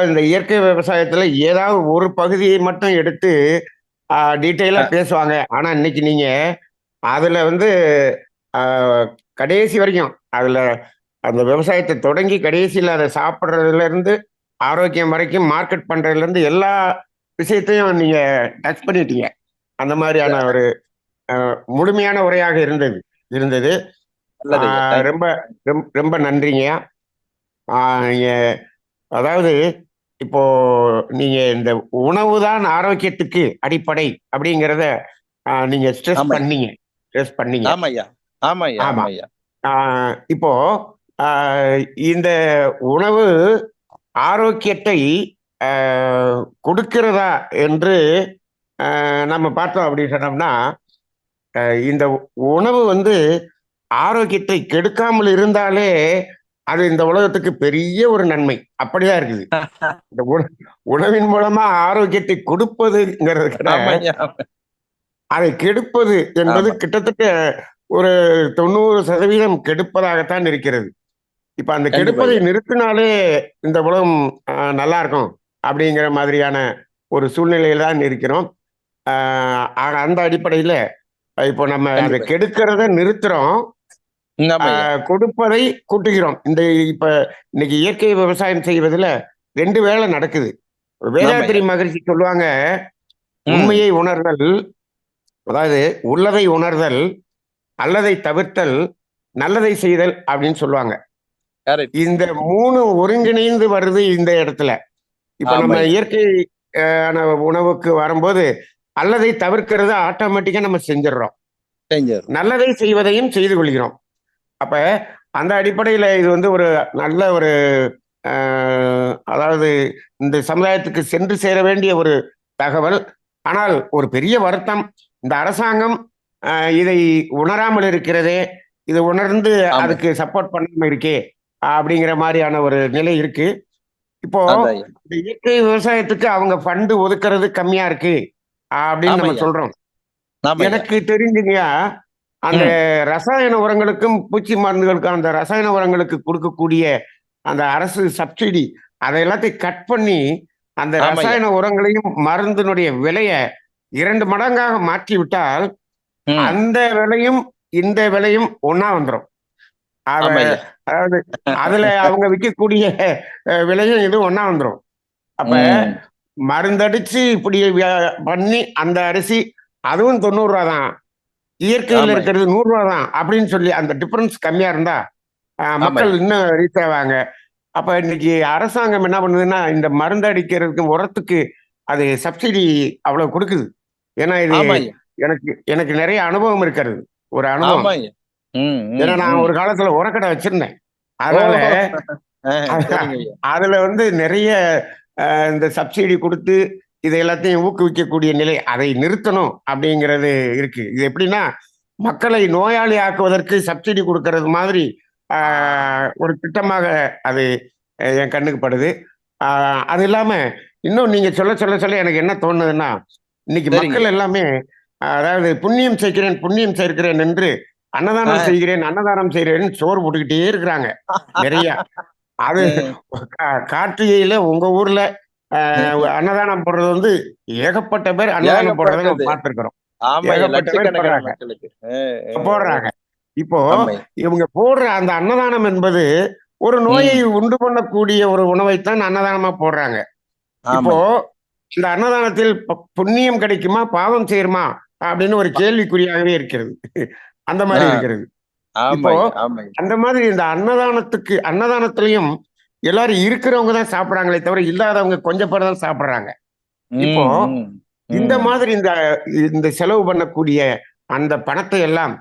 இந்த இயற்கை விவசாயத்துல ஏதாவது ஒரு பகுதியை மட்டும் எடுத்து டீட்டெயிலா பேசுவாங்க. ஆனா இன்னைக்கு நீங்க அதுல வந்து கடைசி வரைக்கும் அதுல அந்த விவசாயத்தை தொடங்கி கடைசியில் அதை சாப்பிட்றதுல இருந்து ஆரோக்கியம் வரைக்கும் மார்க்கெட் பண்றதுல இருந்து எல்லா விஷயத்தையும் நீங்க டச் பண்ணிட்டீங்க. அந்த மாதிரியான ஒரு முழுமையான உரையாக இருந்தது. ரொம்ப ரொம்ப நன்றிங்க. அதாவது இப்போ நீங்க இந்த உணவு தான் ஆரோக்கியத்துக்கு அடிப்படை அப்படிங்கிறத நீங்க ஸ்ட்ரெஸ் பண்ணீங்க. ஆமா. இப்போ இந்த உணவு ஆரோக்கியத்தை கொடுக்கிறதா என்று நம்ம பார்த்தோம் அப்படின்னு சொன்னோம்னா, இந்த உணவு வந்து ஆரோக்கியத்தை கெடுக்காமல் இருந்தாலே அது இந்த உலகத்துக்கு பெரிய ஒரு நன்மை. அப்படிதான் இருக்குது. இந்த உணவின் மூலமா ஆரோக்கியத்தை கொடுப்பதுங்கிறது அதை கெடுப்பது என்பது கிட்டத்தட்ட ஒரு 90% கெடுப்பதாகத்தான் இருக்கிறது. இப்ப அந்த கெடுப்பதை நிறுத்தினாலே இந்த உலகம் நல்லா இருக்கும் அப்படிங்கிற மாதிரியான ஒரு சூழ்நிலையில தான் இருக்கிறோம். அந்த அடிப்படையில இப்போ நம்ம அதை கெடுக்கிறத நிறுத்துறோம், கொடுப்பதை கூட்டுகிறோம். இப்ப இன்னைக்கு இயற்கை விவசாயம் செய்வதில் 2 வேலை நடக்குது. வேதாத்திரி மகரிஷி சொல்லுவாங்க, உண்மையை உணர்தல், அதாவது உள்ளதை உணர்தல், அல்லதை தவிர்த்தல், நல்லதை செய்தல் அப்படின்னு சொல்லுவாங்க. இந்த 3 ஒருங்கிணைந்து வருது இந்த இடத்துல. இப்ப நம்ம இயற்கை உணவுக்கு வரும்போது அல்லதை தவிர்க்கிறத ஆட்டோமேட்டிக்கா நம்ம செஞ்சிடறோம், நல்லதை செய்வதையும் செய்து கொள்கிறோம். அப்ப அந்த அடிப்படையில இது வந்து ஒரு நல்ல ஒரு அதாவது இந்த சமுதாயத்துக்கு சென்று சேர வேண்டிய ஒரு தகவல். ஆனால் ஒரு பெரிய வருத்தம், இந்த அரசாங்கம் இதை உணராமல் இருக்கிறதே, இதை உணர்ந்து அதுக்கு சப்போர்ட் பண்ணாம இருக்கே அப்படிங்கிற மாதிரியான ஒரு நிலை இருக்கு. இப்போ இந்த இயற்கை விவசாயத்துக்கு அவங்க ஃபண்டு ஒதுக்குறது கம்மியா இருக்கு அப்படின்னு நம்ம சொல்றோம். எனக்கு தெரிஞ்சுங்கயா, அந்த ரசாயன உரங்களுக்கும் பூச்சி மருந்துகளுக்கும் அந்த ரசாயன உரங்களுக்கு கொடுக்கக்கூடிய அந்த அரசு சப்சிடி அதை எல்லாத்தையும் கட் பண்ணி அந்த ரசாயன உரங்களையும் மருந்தினுடைய விலையை 2 மடங்காக மாற்றி விட்டால் அந்த விலையும் இந்த விலையும் ஒன்னா வந்துடும். அதாவது அதுல அவங்க விற்கக்கூடிய விலையும் இது ஒன்னா வந்துடும். அப்ப மருந்தடிச்சு இப்படி பண்ணி அந்த அரிசி அதுவும் 90 ரூபா தான், இயற்கையில் இருக்கிறது 100 ரூபா தான் அப்படின்னு சொல்லி அந்த டிஃபரன்ஸ் கம்மியா இருந்தா மக்கள் இன்னும் ரீச் ஆவாங்க. அப்ப இன்னைக்கு அரசாங்கம் என்ன பண்ணுதுன்னா, இந்த மருந்து அடிக்கிறதுக்கு உரத்துக்கு அது சப்சிடி அவ்வளவு கொடுக்குது. ஏன்னா இது எனக்கு நிறைய அனுபவம் இருக்கிறது, ஒரு அனுபவம். ஏன்னா நான் ஒரு காலத்துல உரக்கடை வச்சிருந்தேன். அதனால அதுல வந்து நிறைய இந்த சப்சிடி கொடுத்து இதை எல்லாத்தையும் ஊக்குவிக்கக்கூடிய நிலை, அதை நிறுத்தணும் அப்படிங்கிறது இருக்கு. இது எப்படின்னா, மக்களை நோயாளி ஆக்குவதற்கு சப்சிடி கொடுக்கறது மாதிரி ஒரு திட்டமாக அது என் கண்ணுக்கு படுது. அது இல்லாம இன்னும் நீங்க சொல்ல எனக்கு என்ன தோணுதுன்னா, இன்னைக்கு மக்கள் எல்லாமே அதாவது புண்ணியம் சேர்க்கிறேன் என்று அன்னதானம் செய்கிறேன் சோறு போட்டுக்கிட்டே இருக்கிறாங்க நிறைய. அது கார்த்திகையில உங்க ஊர்ல அன்னதானம் போடுறது வந்து ஏகப்பட்ட பேர் அன்னதானம் போடுறத நம்ம பார்த்திருக்கிறோம். ஏகப்பட்ட பேர் போடுறாங்க. இப்போ இவங்க போடுற அந்த அன்னதானம் என்பது ஒரு நோயை உண்டு பண்ணக்கூடிய ஒரு உணவைத்தான் அன்னதானமா போடுறாங்க. இப்போ இந்த அன்னதானத்தில் புண்ணியம் கிடைக்குமா பாவம் செய்யுமா அப்படின்னு ஒரு கேள்விக்குறியாகவே இருக்கிறது. அந்த மாதிரி இருக்கிறது. இப்போ அந்த மாதிரி இந்த அன்னதானத்திலையும் எல்லாரும் இருக்கிறவங்க தான் சாப்பிடுறாங்களே தவிர இல்லாதவங்க கொஞ்சம் பேர் தான் சாப்பிடுறாங்க. இப்போ இந்த மாதிரி இந்த செலவு பண்ணக்கூடிய அந்த பணத்தை எல்லாம்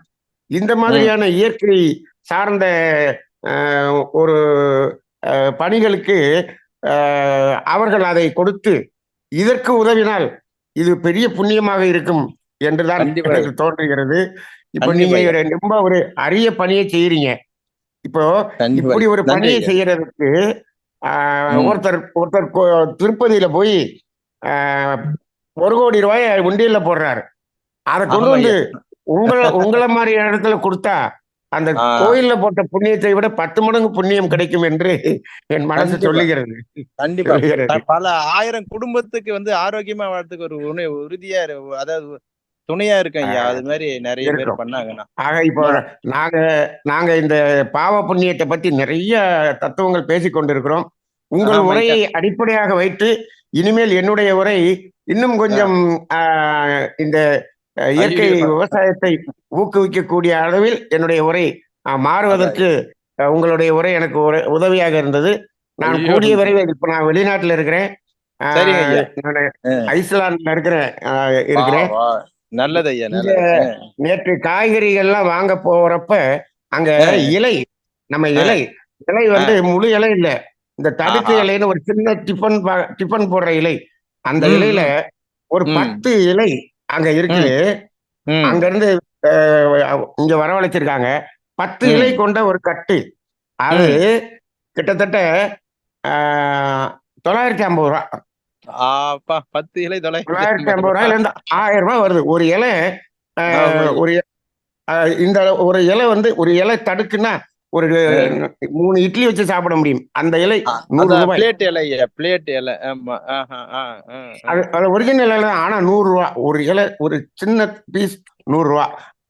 இந்த மாதிரியான இயற்கை சார்ந்த ஒரு பணிகளுக்கு அவர்கள் அதை கொடுத்து இதற்கு உதவினால் இது பெரிய புண்ணியமாக இருக்கும் என்றுதான் கண்டிப்பா எனக்கு தோன்றுகிறது. இப்ப கண்டிப்பா ஐயா நீங்க ரொம்ப ஒரு அரிய பணியை செய்யறீங்க. இப்போ கண்டிப்பா இப்படி ஒரு நன்றி பணியை ஐயா. செய்யறதுக்கு ம் ஒருத்தர் ஒருத்தர் திருப்பதியில போய் 1 கோடி ரூபாய் உண்டியல்ல போடுறாரு. அதை கொண்டு ஆமா வந்து ஐயா. உங்கள மாதிரி இடத்துல கொடுத்தா அந்த ஆஹ் கோயில்ல போட்ட புண்ணியத்தை விட 10 மடங்கு புண்ணியம் கிடைக்கும் என்று என் மனசு கண்டிப்பா சொல்லுகிறது. கண்டிப்பா பல 1000 குடும்பத்துக்கு வந்து ஆரோக்கியமா வாழ்றதுக்கு ஒரு உறுதியா அதாவது துணையா இருக்கும் ஐயா. அது மாதிரி நிறைய பேர் இருக்கும். பண்ணாங்கன்னா ஆக இப்போ நாங்க நாங்க இந்த பாவ புண்ணியத்தை பத்தி நிறைய தத்துவங்கள் பேசிக் கொண்டிருக்கிறோம். உங்கள் ஆமா ஐயா. உரையை அடிப்படையாக வைத்து இனிமேல் என்னுடைய உரை இன்னும் கொஞ்சம் இந்த இயற்கை ஐயோ விவசாயத்தை ஊக்குவிக்கக்கூடிய அளவில் என்னுடைய உரை அதான் மாறுவதற்கு உங்களுடைய உரை எனக்கு உதவியாக இருந்தது. நான் ஐயோ கூடிய விரைவில் இப்ப நான் வெளிநாட்டுல இருக்கிறேன். சரிங்க ஐயா. நான் ஐஸ்லாண்ட்ல இருக்கிறேன். வா நல்லது ஐயா இங்க நல்லது. நேற்று காய்கறிகள்லாம் வாங்க போறப்ப அங்க இலை நம்ம இலை வந்து முழு இலை இல்ல, இந்த தடுக்கு இலைன்னு ஒரு சின்ன டிஃபன் போடுற இலை, அந்த இலையில ஒரு 10 இலை அங்க இருக்குது. அங்க இருந்து இங்க வரவழைச்சிருக்காங்க. 10 இலை கொண்ட ஒரு கட்டு. அது கிட்டத்தட்ட 950 ரூபா. 10 இலை 950 ரூபாயில இருந்து 1000 ரூபாய் வருது ஒரு இலை. ஒரு இந்த ஒரு இலை வந்து ஒரு இலை தடுக்குன்னா ஒரு 3 இட்லி வச்சு சாப்பிட முடியும். அந்த இலை 100 ரூபாய். பிளேட் இலை பிளேட் இலை. ஆமா அது ஒரிஜினல் இலை தான். ஆனா 100 ரூபா ஒரு இலை, ஒரு சின்ன பீஸ் 100 ரூபா.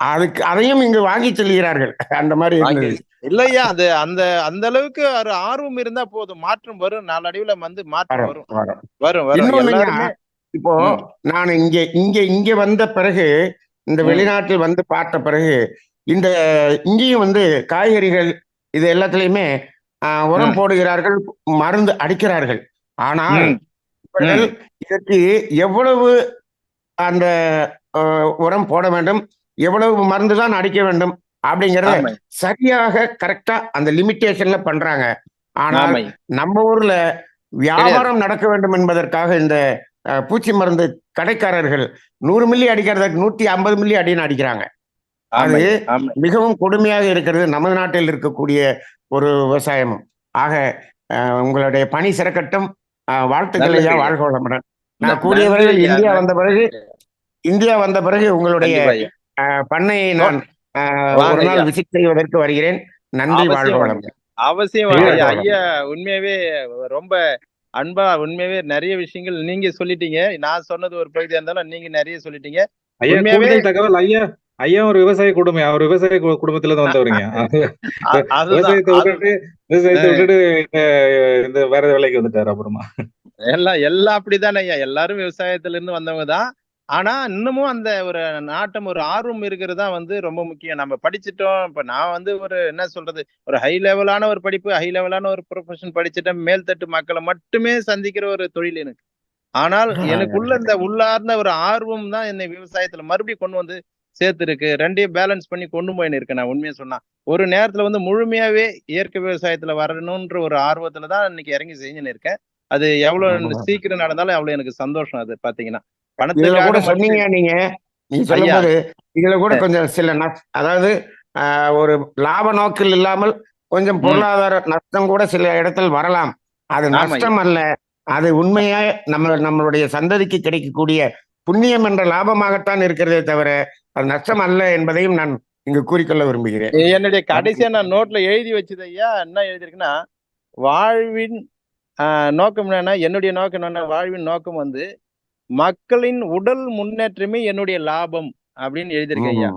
அதுக்கு அதையும் இங்கு வாங்கி செல்கிறார்கள். அந்த மாதிரி இருந்தது இல்லையா. அது அந்த அந்த அளவுக்கு ஒரு ஆர்வம் இருந்தா போதும், மாற்றம் வரும். நாளடைவுல வந்து மாற்றம் வரும். இன்னொன்னு, இப்போ நான் இங்க வந்த பிறகு, இந்த வெளிநாட்டில் வந்து பார்த்த பிறகு, இந்த இங்கேயும் வந்து காய்கறிகள் இது எல்லாத்துலயுமே உரம் போடுகிறார்கள், மருந்து அடிக்கிறார்கள். ஆனால் இவர்கள் இதற்கு எவ்வளவு அந்த உரம் போட வேண்டும், எவ்வளவு மருந்து தான் அடிக்க வேண்டும் அப்படிங்கறத சரியாக கரெக்டா அந்த லிமிட்டேஷன்ல பண்றாங்க. ஆனால் நம்ம ஊர்ல வியாபாரம் நடக்க வேண்டும் என்பதற்காக இந்த பூச்சி மருந்து கடைக்காரர்கள் 100 மில்லி அடிக்கிறதுக்கு 150 மில்லி அடின்னு அடிக்கிறாங்க. அது மிகவும் கொடுமையாக இருக்கிறது நமது நாட்டில் இருக்கக்கூடிய ஒரு விவசாயமும். ஆக உங்களுடைய பணி சிறக்கட்டும். வாழ்த்துக்கள் ஐயா, வாழ்க வளமுடன். நான் கூடிய விரைவில் இந்தியா வந்த பிறகு உங்களுடைய பண்ணையை நான் ஒரு நாள் விசிட் செய்வதற்கு வருகிறேன். நன்றி, வாழ்க வளமுடன். அவசியம் ஐயா. உண்மையாவே ரொம்ப அன்பா, உண்மையாவே நிறைய விஷயங்கள் நீங்க சொல்லிட்டீங்க. நான் சொன்னது ஒரு பகுதியா இருந்தாலும் நீங்க நிறைய சொல்லிட்டீங்க. தகவல் ஐயா ஒரு விவசாய குடும்பம், அவர் விவசாய குடும்பத்துல இருந்து வந்தவருங்க. விவசாயத்தை விட்டுட்டு இந்த வேற வேலைக்கு வந்துட்டாரு. அப்புறமா எல்லாம் அப்படித்தானே ஐயா. எல்லாரும் விவசாயத்துல இருந்து வந்தவங்க தான். ஆனா இன்னமும் அந்த ஒரு நாட்டம், ஒரு ஆர்வம் இருக்கிறதா வந்து ரொம்ப முக்கியம். நம்ம படிச்சுட்டோம். இப்ப நான் வந்து ஒரு என்ன சொல்றது, ஒரு ஹை லெவலான ஒரு படிப்பு, ஹை லெவலான ஒரு ப்ரொஃபஷன் படிச்சுட்டேன். மேல்தட்டு மக்களை மட்டுமே சந்திக்கிற ஒரு தொழில் எனக்கு. ஆனால் எனக்குள்ள இந்த உள்ளார்ந்த ஒரு ஆர்வம் தான் என்னை விவசாயத்துல மறுபடியும் கொண்டு வந்து சேர்த்துருக்கு. ரெண்டையும் பேலன்ஸ் பண்ணி கொண்டு போயின்னு இருக்கேன். நான் உண்மையை சொன்னா ஒரு நேரத்துல வந்து முழுமையாவே இயற்கை விவசாயத்துல வரணும்ன்ற ஒரு ஆர்வத்துல தான் இன்னைக்கு இறங்கி செஞ்சுன்னு இருக்கேன். அது எவ்வளவு சீக்கிரம் நடந்தாலும் அவ்வளவு எனக்கு சந்தோஷம். அது பாத்தீங்கன்னா கூட சொன்னீங்க நீங்க சொல்லும்போது இதுல கூட கொஞ்சம் சில அதாவது ஒரு லாப நோக்கில் இல்லாமல் கொஞ்சம் பொருளாதார நஷ்டம் கூட சில இடத்தில் வரலாம். அது நஷ்டம் அல்ல, அது உண்மையா நம்மளுடைய சந்ததிக்கு கிடைக்கக்கூடிய புண்ணியம் என்ற லாபமாகத்தான் இருக்கிறதே தவிர அது நஷ்டம் அல்ல என்பதையும் நான் இங்கு கூறிக்கொள்ள விரும்புகிறேன். என்னுடைய கடைசியா நான் நோட்ல எழுதி வச்சது ஐயா, என்ன எழுதிருக்குன்னா, வாழ்வின் நோக்கம் என்னன்னா, என்னுடைய நோக்கம் என்னன்னா, வாழ்வின் நோக்கம் வந்து மக்களின் உடல் முன்னேற்றமே என்னுடைய லாபம் அப்படின்னு எழுதியிருக்கேன் ஐயா.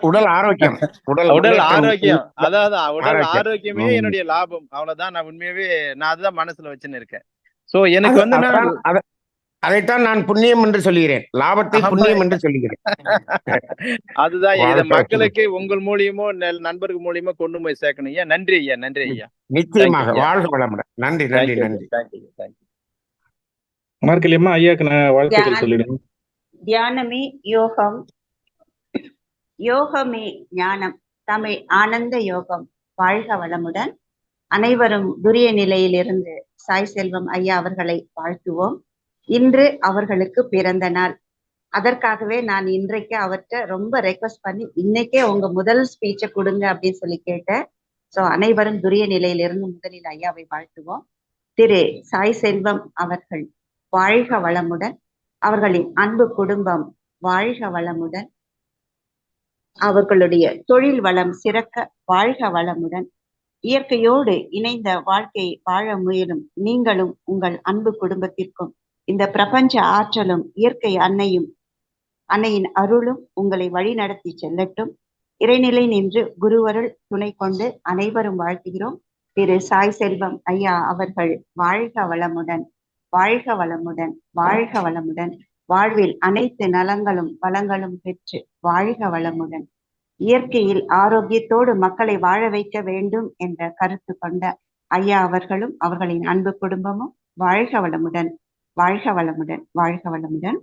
உடல் ஆரோக்கியம், உடல் ஆரோக்கியம், அதாவது உடல் ஆரோக்கியமே என்னுடைய லாபம். அவ்வளவுதான். நான் உண்மையாவே நான் அதுதான் மனசுல வச்சுன்னு இருக்கேன். சோ எனக்கு வந்து அதைத்தான் நான் புண்ணியம் என்று சொல்லுகிறேன், லாபத்தை புண்ணியம் என்று சொல்லுகிறேன். அதுதான் இதை மக்களுக்கு உங்கள் மூலியமோ நண்பர்கள் மூலியமோ கொண்டு போய் சேர்க்கணும் ஐயா. நன்றி ஐயா. நன்றி ஐயா. நிச்சயமாக. வாழ்க வளமுடன். நன்றி நன்றி நன்றி. மார்க்கலியம்மா ஐயாக்கு நான் வாழ்த்துக்கள் சொல்லிடுங்க. தியானமே யோகம், யோகமே ஞானம், தமிழ் ஆனந்த யோகம். வாழ்க வளமுடன். அனைவரும் துரிய நிலையிலிருந்து சாய் செல்வம் ஐயா அவர்களை வாழ்த்துவோம். இன்று அவர்களுக்கு பிறந்த நாள். அதற்காகவே நான் இன்றைக்கு அவர்கிட்ட ரொம்ப ரெக்வஸ்ட் பண்ணி இன்னைக்கே உங்க முதல் ஸ்பீச்சை கொடுங்க அப்படின்னு சொல்லி கேட்டேன். சோ அனைவரும் துரிய நிலையிலிருந்து முதலில் ஐயாவை வாழ்த்துவோம். திரு சாய் செல்வம் அவர்கள் வாழ்க வளமுடன், அவர்களின் அன்பு குடும்பம் வாழ்க வளமுடன், அவர்களுடைய தொழில் வளம் சிறக்க வாழ்க வளமுடன், இயற்கையோடு இணைந்த வாழ்க்கையை வாழ முயலும் நீங்களும் உங்கள் அன்பு குடும்பத்திற்கும் இந்த பிரபஞ்ச ஆற்றலும் இயற்கை அன்னையின் அருளும் உங்களை வழி நடத்தி செல்லட்டும். இறைநிலை நின்று குருவருள் துணை கொண்டு அனைவரும் வாழ்த்துகிறோம். திரு சாய் செல்வம் ஐயா அவர்கள் வாழ்க வளமுடன், வாழ்க வளமுடன், வாழ்க வளமுடன், வாழ்வில் அனைத்து நலங்களும் வளங்களும் பெற்று வாழ்க வளமுடன், இயற்கையில் ஆரோக்கியத்தோடு மக்களை வாழ வைக்க வேண்டும் என்ற கருத்து கொண்ட ஐயா அவர்களும் அவர்களின் அன்பு குடும்பமும் வாழ்க வளமுடன், வாழ்க வளமுடன், வாழ்க வளமுடன்.